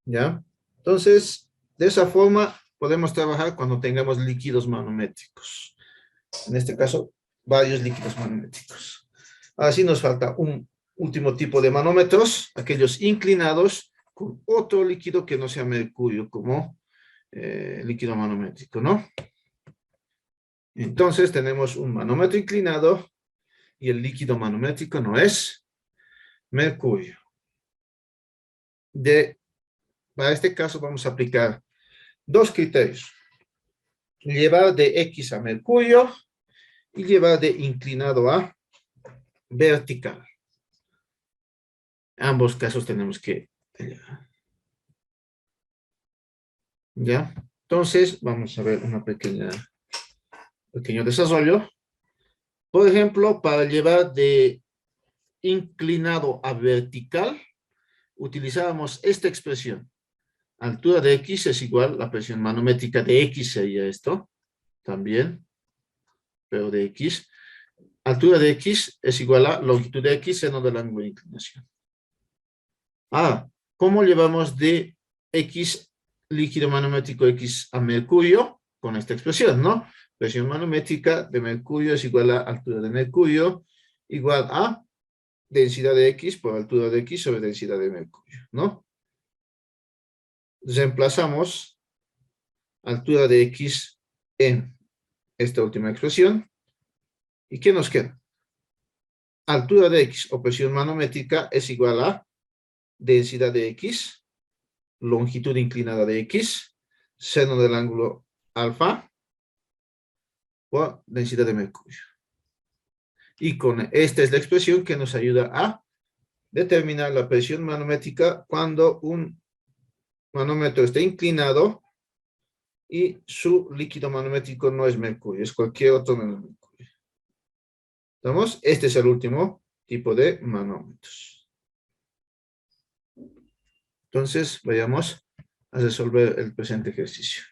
¿Ya? Entonces, de esa forma podemos trabajar cuando tengamos líquidos manométricos. En este caso, varios líquidos manométricos. Ahora sí nos falta un último tipo de manómetros, aquellos inclinados con otro líquido que no sea mercurio, como líquido manométrico, ¿no? Entonces tenemos un manómetro inclinado y el líquido manométrico no es mercurio. Para este caso vamos a aplicar dos criterios. Llevar de X a mercurio y llevar de inclinado a vertical. Ambos casos tenemos que llevar. ¿Ya? Entonces vamos a ver una pequeño desarrollo. Por ejemplo, para llevar de inclinado a vertical, utilizábamos esta expresión. Altura de X es igual, la presión manométrica de X sería esto, también, pero de X. Altura de X es igual a longitud de X seno del ángulo de inclinación. ¿Cómo llevamos de X, líquido manométrico X a mercurio? Con esta expresión, ¿no? Presión manométrica de mercurio es igual a altura de mercurio, igual a densidad de X por altura de X sobre densidad de mercurio, ¿no? Reemplazamos altura de X en esta última expresión. ¿Y qué nos queda? Altura de X o presión manométrica es igual a densidad de X, longitud inclinada de X, seno del ángulo alfa, por densidad de mercurio. Y con esta es la expresión que nos ayuda a determinar la presión manométrica cuando un manómetro está inclinado y su líquido manométrico no es mercurio, es cualquier otro menos mercurio. ¿Estamos? Este es el último tipo de manómetros. Entonces, vayamos a resolver el presente ejercicio.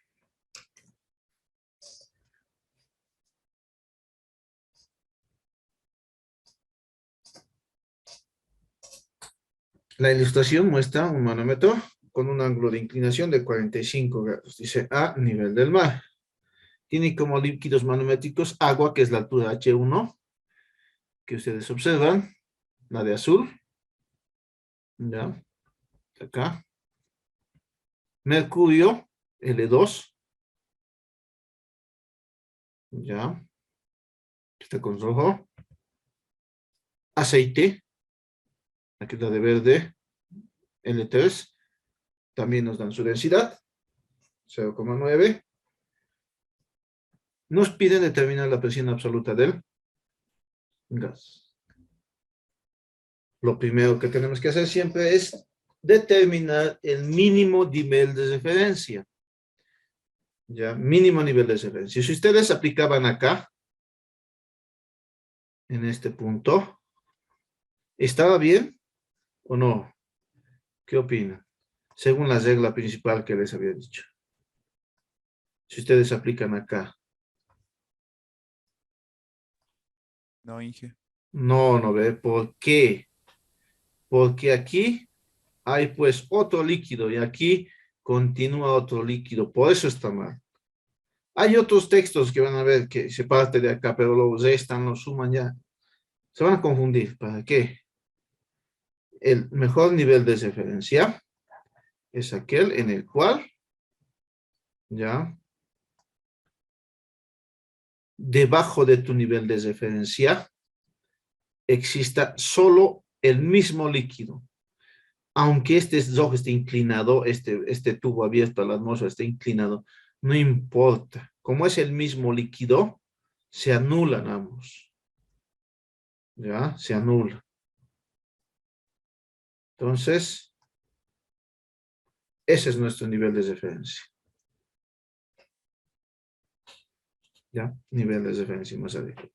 La ilustración muestra un manómetro con un ángulo de inclinación de 45 grados. Dice a nivel del mar. Tiene como líquidos manométricos agua, que es la altura H1, que ustedes observan, la de azul. Ya, acá. Mercurio, L2. Ya, está con rojo. Aceite, aquí está de verde, L3. También nos dan su densidad, 0,9. Nos piden determinar la presión absoluta del gas. Lo primero que tenemos que hacer siempre es determinar el mínimo nivel de referencia. Ya, mínimo nivel de referencia. Si ustedes aplicaban acá, en este punto, ¿estaba bien o no? ¿Qué opinan? Según la regla principal que les había dicho. Si ustedes aplican acá. No, Inge. No, no ve. ¿Por qué? Porque aquí hay pues otro líquido y aquí continúa otro líquido. Por eso está mal. Hay otros textos que van a ver que se parte de acá, pero lo restan, lo suman ya. Se van a confundir. ¿Para qué? El mejor nivel de referencia es aquel en el cual, ya, debajo de tu nivel de referencia exista solo el mismo líquido. Aunque este rojo esté inclinado, este tubo abierto a la atmósfera esté inclinado, no importa. Como es el mismo líquido, se anulan ambos. ya, se anula. Entonces, ese es nuestro nivel de referencia. Ya, nivel de referencia más adecuado,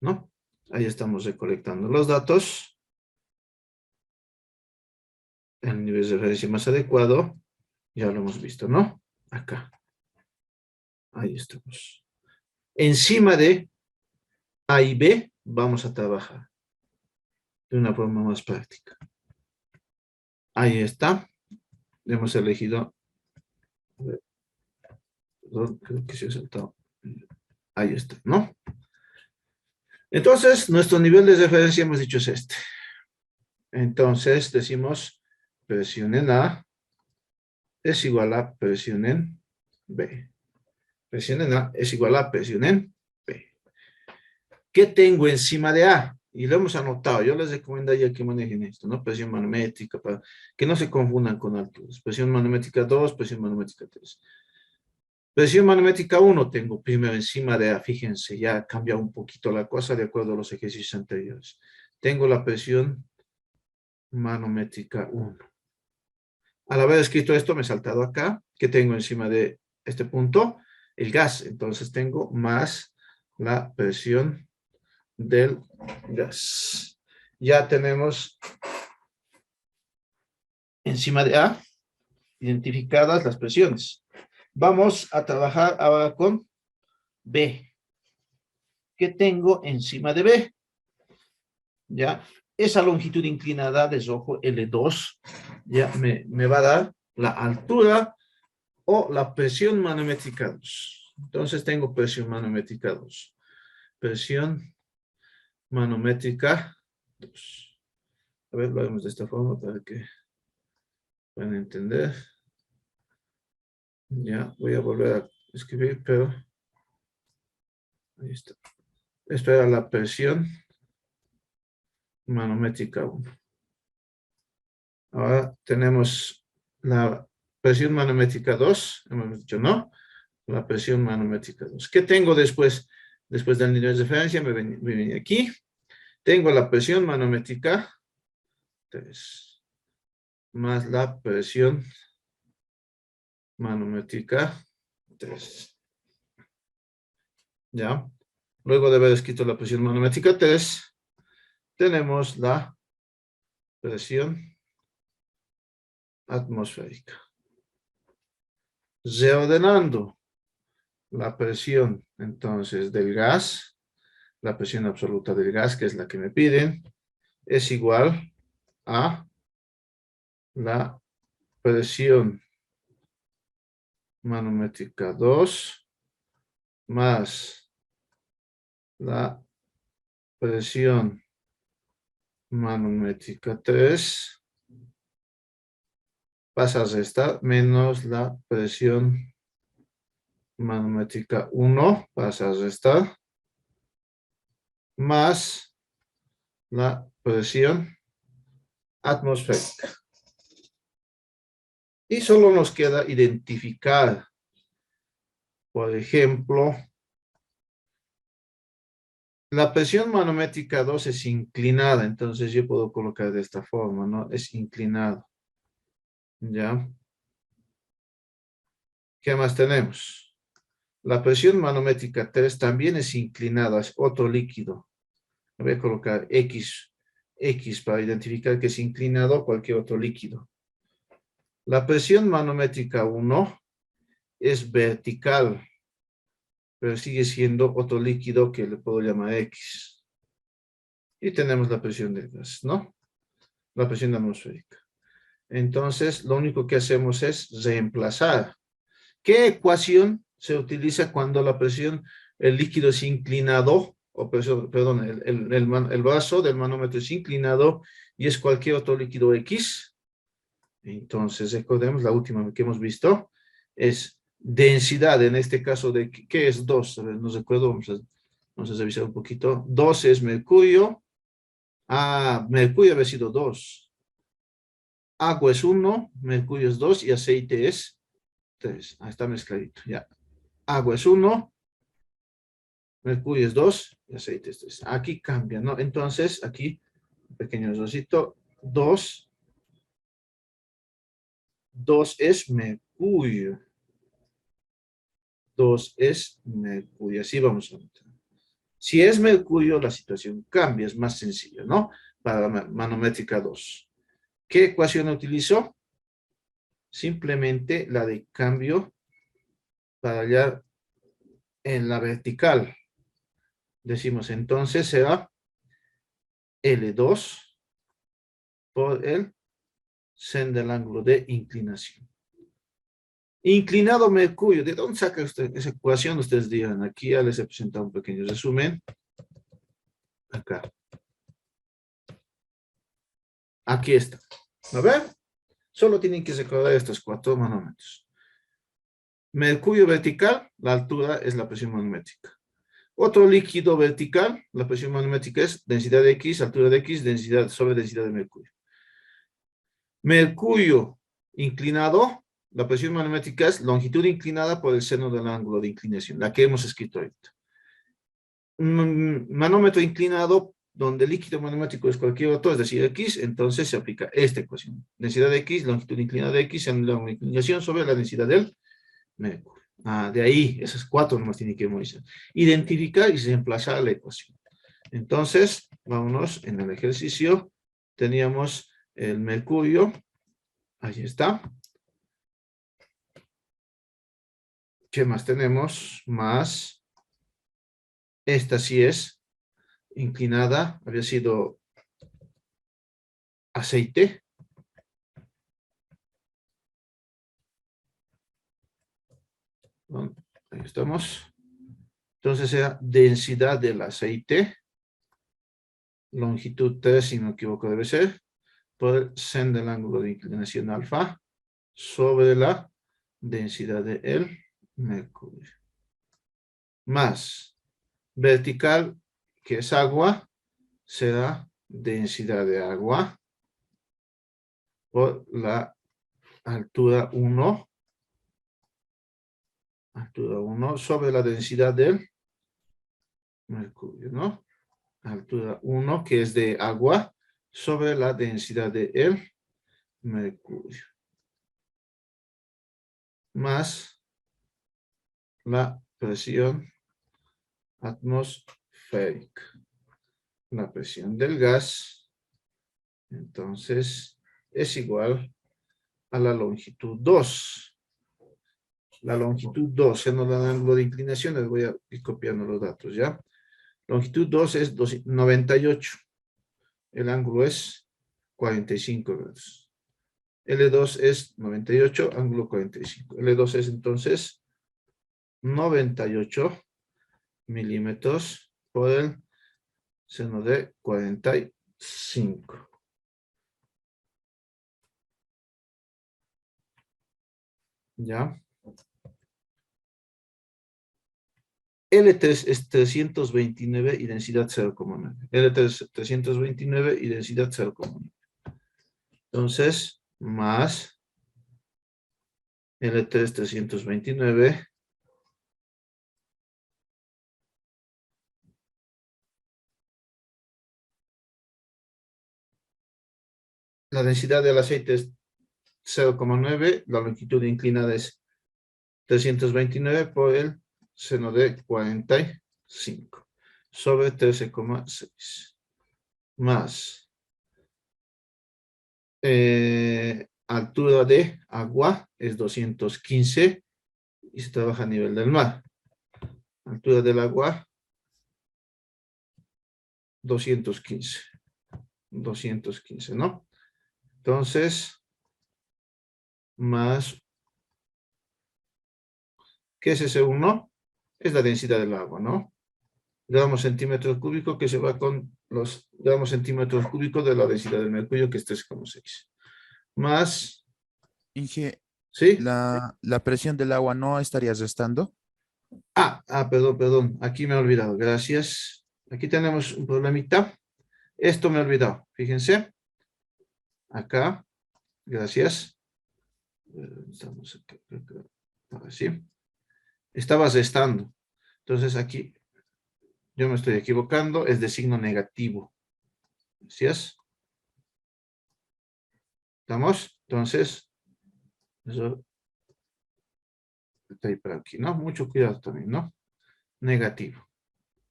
¿no? Ahí estamos recolectando los datos. El nivel de referencia más adecuado, ya lo hemos visto, ¿no? Acá. Ahí estamos. Encima de A y B, vamos a trabajar de una forma más práctica. Ahí está. Hemos elegido. A ver, perdón, creo que se ha saltado. Ahí está, ¿no? Entonces, nuestro nivel de referencia hemos dicho es este. Entonces, decimos presión en A es igual a presión en B. Presión en A es igual a presión en B. ¿Qué tengo encima de A? Y lo hemos anotado. Yo les recomendaría que manejen esto, ¿no? Presión manométrica, para que no se confundan con alturas. Presión manométrica 2, presión manométrica 3. Presión manométrica 1 tengo primero encima de A. Fíjense, ya ha cambiado un poquito la cosa de acuerdo a los ejercicios anteriores. Tengo la presión manométrica 1. Al haber escrito esto, me he saltado acá. ¿Qué tengo encima de este punto? El gas. Entonces tengo más la presión del gas. Ya tenemos encima de A identificadas las presiones. Vamos a trabajar ahora con B. ¿Qué tengo encima de B? Ya, esa longitud inclinada de rojo L2 ya me va a dar la altura o la presión manométrica 2. Entonces tengo presión manométrica 2. Presión manométrica 2. A ver, lo haremos de esta forma para que puedan entender. Ya, voy a volver a escribir, pero ahí está. Esta era la presión manométrica 1. Ahora tenemos la presión manométrica 2, hemos dicho, ¿no? La presión manométrica 2. ¿Qué tengo después? Después del nivel de referencia, me venía aquí. Tengo la presión manométrica 3, más la presión manométrica 3. ¿Ya? Luego de haber escrito la presión manométrica 3, tenemos la presión atmosférica. Reordenando la presión, entonces, del gas, la presión absoluta del gas, que es la que me piden, es igual a la presión manométrica 2 más la presión manométrica 3 pasa a restar menos la presión manométrica 1 pasa a restar más la presión atmosférica. Y solo nos queda identificar, por ejemplo, la presión manométrica 2 es inclinada, entonces yo puedo colocar de esta forma, ¿no? Es inclinado. ¿Ya? ¿Qué más tenemos? La presión manométrica 3 también es inclinada, es otro líquido. Voy a colocar X para identificar que es inclinado cualquier otro líquido. La presión manométrica 1 es vertical, pero sigue siendo otro líquido que le puedo llamar X. Y tenemos la presión del gas, ¿no? La presión atmosférica. Entonces, lo único que hacemos es reemplazar. ¿Qué ecuación se utiliza cuando la presión, el líquido es inclinado, o perdón, el vaso del manómetro es inclinado y es cualquier otro líquido X? Entonces, recordemos, la última que hemos visto es densidad, en este caso, de ¿qué es 2? A ver, no recuerdo, vamos a revisar un poquito. 2 es mercurio. Mercurio había sido 2. Agua es 1, mercurio es 2 y aceite es 3. Ahí está mezcladito, ya. Agua es 1, Mercurio es 2 y aceite es 3. Aquí cambia, ¿no? Entonces, aquí, un pequeño errorcito, 2 es mercurio. 2 es mercurio. Así vamos a ver. Si es mercurio, la situación cambia, es más sencillo, ¿no? Para la manométrica 2. ¿Qué ecuación utilizo? Simplemente la de cambio para hallar en la vertical. Decimos entonces será L2 por el sen del ángulo de inclinación. Inclinado mercurio, ¿de dónde saca usted esa ecuación? Ustedes dirán, aquí ya les he presentado un pequeño resumen. Acá. Aquí está. ¿A ver? Solo tienen que recordar estos 4 manómetros. Mercurio vertical, la altura es la presión manométrica. Otro líquido vertical, la presión manométrica es densidad de X, altura de X, densidad sobre densidad de mercurio. Mercurio inclinado, la presión manométrica es longitud inclinada por el seno del ángulo de inclinación, la que hemos escrito ahorita. Manómetro inclinado, donde el líquido manométrico es cualquier otro, es decir, X, entonces se aplica esta ecuación. Densidad de X, longitud inclinada de X, seno del ángulo de inclinación sobre la densidad del mercurio. De ahí, esas 4 nomás tienen que memorizar. Identificar y reemplazar la ecuación. Entonces, vámonos en el ejercicio. Teníamos el mercurio. Ahí está. ¿Qué más tenemos? Más. Esta sí es inclinada. Había sido aceite. Bueno, ahí estamos. Entonces era densidad del aceite. Longitud 3, si no me equivoco, debe ser. Por el sen del ángulo de inclinación alfa sobre la densidad de el mercurio. Más vertical, que es agua, será densidad de agua por la altura 1. Altura 1 sobre la densidad del mercurio, ¿no? Altura 1, que es de agua, sobre la densidad de el mercurio. Más la presión atmosférica. La presión del gas, entonces, es igual a la longitud 2. La longitud 2, ya no dan ángulo de inclinación, les voy a ir copiando los datos, ¿ya? Longitud 2 es 98. El ángulo es 45 grados. L2 es 98, ángulo 45. L2 es entonces 98 milímetros por el seno de 45. ¿Ya? L3 es 329 y densidad 0,9. L3 es 329 y densidad 0,9. Entonces, más L3 329 la densidad del aceite es 0,9, la longitud inclinada es 329 por el seno de 45 sobre 13,6 más altura de agua es 215 y se trabaja a nivel del mar. Altura del agua 215, ¿no? Entonces, más, ¿qué es ese 1? Es la densidad del agua, ¿no? Gramos centímetros cúbicos que se va con los gramos centímetros cúbicos de la densidad del mercurio, que es 3,6. Más, Inge, ¿sí? la presión del agua no estaría restando. Perdón, aquí me he olvidado, gracias. Aquí tenemos un problemita. Esto me he olvidado, fíjense. Acá, gracias. Estamos acá. Ahora sí. Estaba restando. Entonces aquí Yo me estoy equivocando, es de signo negativo. ¿Así es? ¿Estamos? Entonces, eso está ahí para aquí, ¿no? Mucho cuidado también, ¿no? Negativo.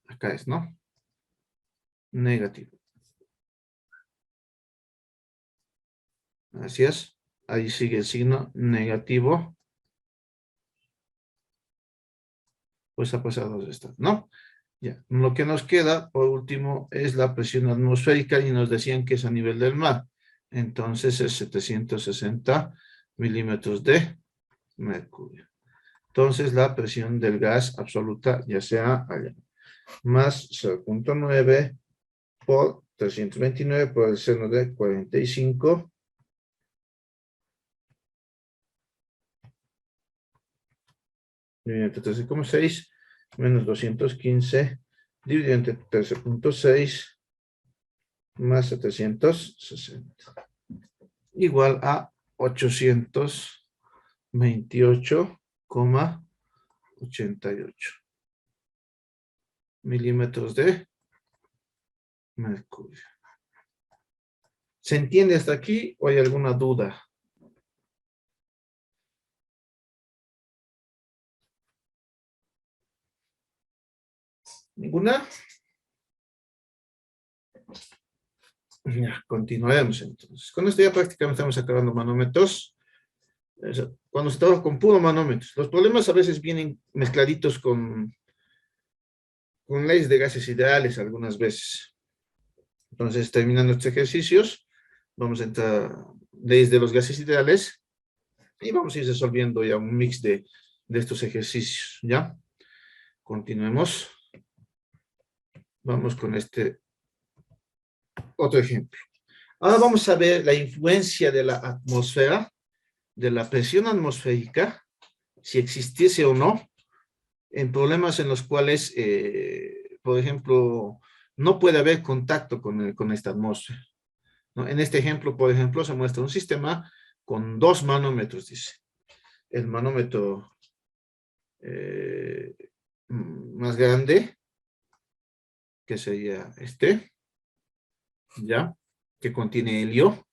Acá es, ¿no? Negativo. Así es. Ahí sigue el signo negativo. Pues ha pasado de estar, ¿no? Ya. Lo que nos queda, por último, es la presión atmosférica y nos decían que es a nivel del mar. Entonces es 760 milímetros de mercurio. Entonces la presión del gas absoluta, ya sea allá, más 0.9 por 329 por el seno de 45. Dividido entre 13,6 menos 215 dividido entre 13,6 más 760 igual a 828,88 milímetros de mercurio. ¿Se entiende hasta aquí o hay alguna duda? ¿Ninguna? Ya, continuaremos entonces. Con esto ya prácticamente estamos acabando manómetros. Cuando se trabaja con puro manómetros. Los problemas a veces vienen mezcladitos con leyes de gases ideales algunas veces. Entonces, terminando estos ejercicios, vamos a entrar a leyes de los gases ideales y vamos a ir resolviendo ya un mix de estos ejercicios, ¿ya? Continuemos. Vamos con este otro ejemplo. Ahora vamos a ver la influencia de la atmósfera, de la presión atmosférica, si existiese o no, en problemas en los cuales, por ejemplo, no puede haber contacto con esta atmósfera, ¿no? En este ejemplo, por ejemplo, se muestra un sistema con 2 manómetros, dice. El manómetro más grande, que sería este, ¿ya? Que contiene helio,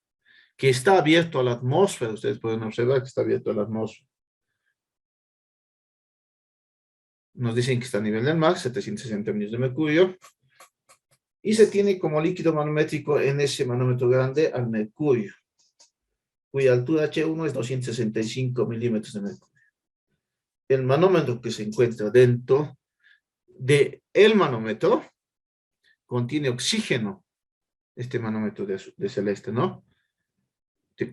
que está abierto a la atmósfera. Ustedes pueden observar que está abierto a la atmósfera. Nos dicen que está a nivel del mar, 760 millones de mercurio. Y se tiene como líquido manométrico en ese manómetro grande al mercurio, cuya altura H1 es 265 milímetros de mercurio. El manómetro que se encuentra dentro del manómetro contiene oxígeno. Este manómetro de celeste, ¿no?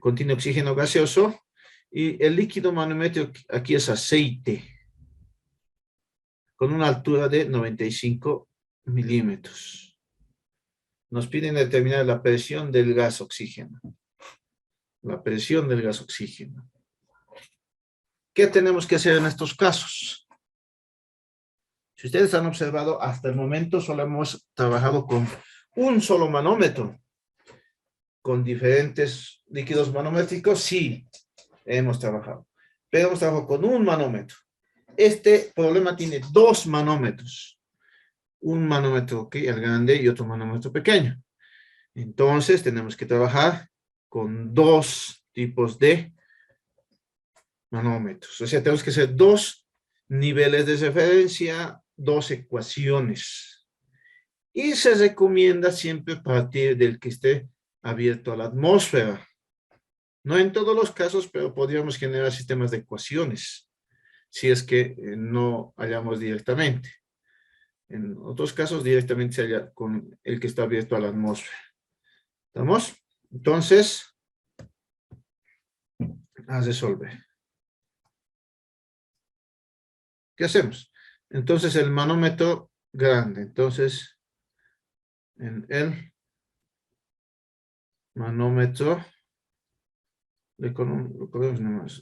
Contiene oxígeno gaseoso y el líquido manométrico aquí es aceite con una altura de 95 milímetros. Nos piden determinar la presión del gas oxígeno. La presión del gas oxígeno. ¿Qué tenemos que hacer en estos casos? Si ustedes han observado, hasta el momento solo hemos trabajado con un solo manómetro. Con diferentes líquidos manométricos, sí, hemos trabajado. Pero hemos trabajado con un manómetro. Este problema tiene 2 manómetros. Un manómetro, ok, el grande, y otro manómetro pequeño. Entonces, tenemos que trabajar con 2 tipos de manómetros. O sea, tenemos que hacer 2 niveles de referencia, 2 ecuaciones. Y se recomienda siempre partir del que esté abierto a la atmósfera. No en todos los casos, pero podríamos generar sistemas de ecuaciones, si es que no hallamos directamente. En otros casos, directamente se halla con el que está abierto a la atmósfera. ¿Estamos? Entonces, a resolver. ¿Qué hacemos? Entonces, el manómetro grande. Entonces, en el manómetro,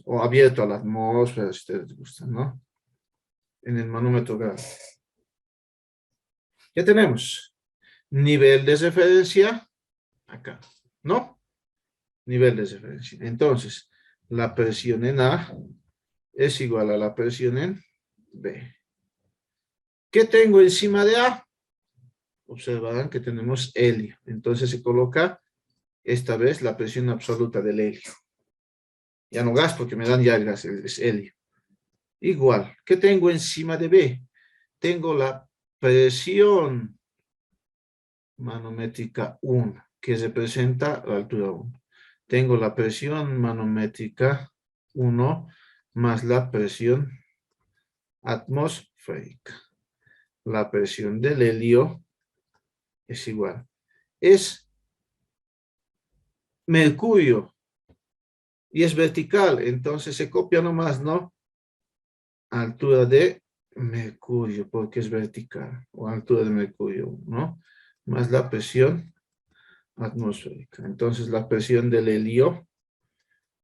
o abierto a la atmósfera, si ustedes gustan, ¿no? En el manómetro grande. ¿Qué tenemos? Nivel de referencia, acá, ¿no? Nivel de referencia. Entonces, la presión en A es igual a la presión en B. ¿Qué tengo encima de A? observarán que tenemos helio. Entonces se coloca esta vez la presión absoluta del helio. Ya no gas porque me dan ya el gas, es helio. Igual, ¿qué tengo encima de B? Tengo la presión manométrica 1, que representa la altura 1. Tengo la presión manométrica 1 más la presión atmosférica. La presión del helio es igual. Es mercurio y es vertical, entonces se copia nomás, ¿no? Altura de mercurio, porque es vertical, o altura de mercurio, ¿no? Más la presión atmosférica. Entonces la presión del helio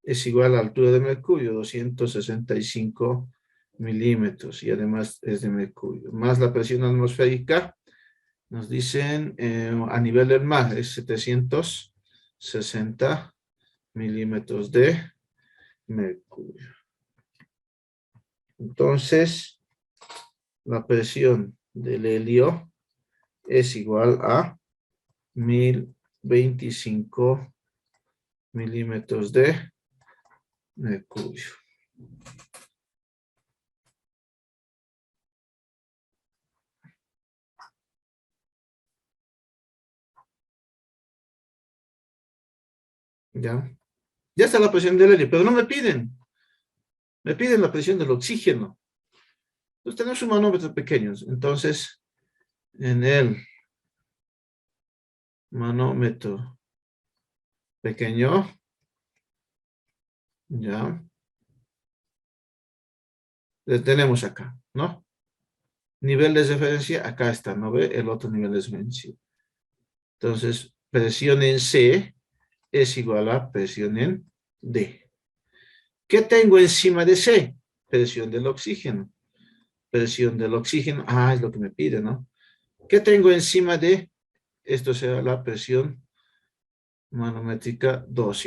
es igual a la altura de mercurio, 265 milímetros, y además es de mercurio. Más la presión atmosférica, nos dicen a nivel del mar, es 760 milímetros de mercurio. Entonces, la presión del helio es igual a 1025 milímetros de mercurio. ¿Ya? Ya está la presión del helio, pero no me piden. Me piden la presión del oxígeno. Entonces tenemos un manómetro pequeño. Entonces, en el manómetro pequeño, ya, le tenemos acá, ¿no? Nivel de referencia, acá está, ¿no ve? El otro nivel de referencia. Entonces, presión en C es igual a presión en D. ¿Qué tengo encima de C? Presión del oxígeno. Presión del oxígeno, es lo que me pide, ¿no? ¿Qué tengo encima de? Esto será la presión manométrica 2,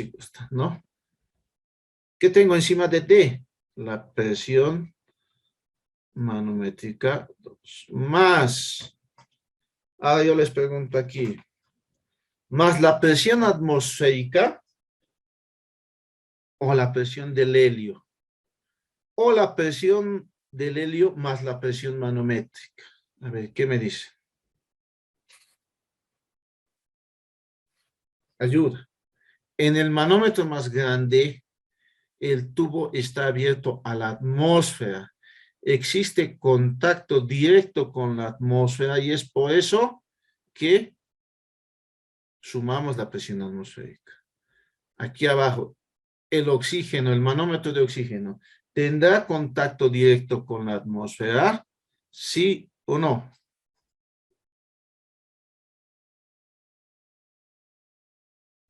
¿no? ¿Qué tengo encima de D? La presión manométrica 2. Más, ahora yo les pregunto aquí, más la presión atmosférica o la presión del helio, o la presión del helio más la presión manométrica. A ver, ¿qué me dice? Ayuda. En el manómetro más grande, el tubo está abierto a la atmósfera. Existe contacto directo con la atmósfera y es por eso que sumamos la presión atmosférica. Aquí abajo, el oxígeno, el manómetro de oxígeno, ¿tendrá contacto directo con la atmósfera? ¿Sí o no?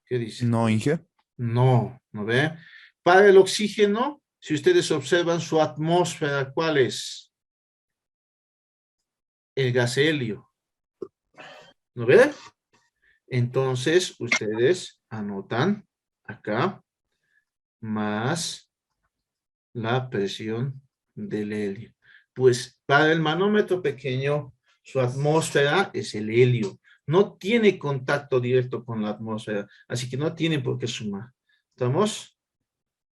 ¿Qué dice? No, Inge. No, ¿no ve? Para el oxígeno, si ustedes observan su atmósfera, ¿cuál es? El gas helio. ¿No ve? Entonces, ustedes anotan acá más la presión del helio. Pues para el manómetro pequeño, su atmósfera es el helio. No tiene contacto directo con la atmósfera, así que no tiene por qué sumar. ¿Estamos?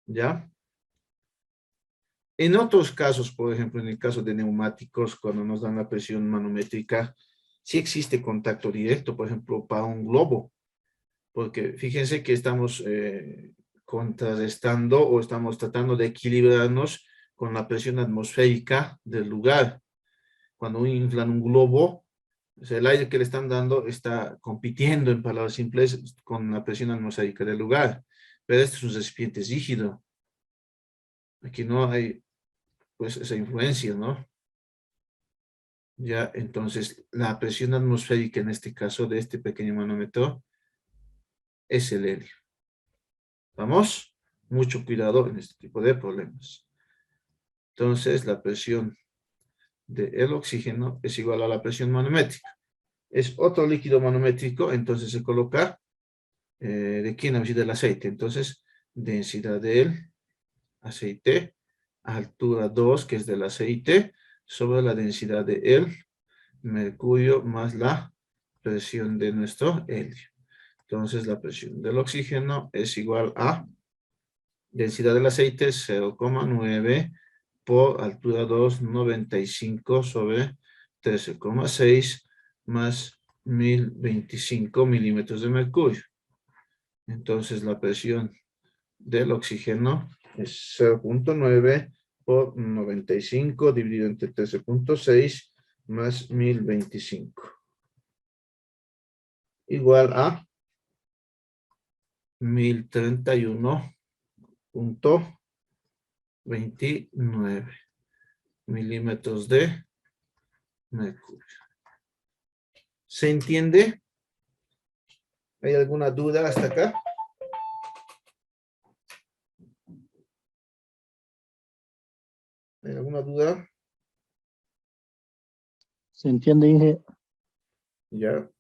¿Ya? En otros casos, por ejemplo, en el caso de neumáticos, cuando nos dan la presión manométrica, sí existe contacto directo, por ejemplo, para un globo. Porque fíjense que estamos contrarrestando o estamos tratando de equilibrarnos con la presión atmosférica del lugar. Cuando inflan un globo, o sea, el aire que le están dando está compitiendo, en palabras simples, con la presión atmosférica del lugar. Pero este es un recipiente rígido. Aquí no hay, pues, esa influencia, ¿no? Ya, entonces, la presión atmosférica en este caso de este pequeño manómetro es el helio. ¿Vamos? Mucho cuidado en este tipo de problemas. Entonces, la presión del oxígeno es igual a la presión manométrica. Es otro líquido manométrico, entonces se coloca de aquí en la densidad del aceite. Entonces, densidad del aceite, altura 2, que es del aceite, sobre la densidad del mercurio más la presión de nuestro helio. Entonces la presión del oxígeno es igual a densidad del aceite 0,9 por altura 2, 95 sobre 13,6 más 1025 milímetros de mercurio. Entonces la presión del oxígeno es 0,9 por 95 dividido entre 13,6 más 1025. Igual a 1031,29 milímetros de mercurio. ¿Se entiende? ¿Hay alguna duda hasta acá? ¿Hay alguna duda? ¿Se entiende, Inge? Ya.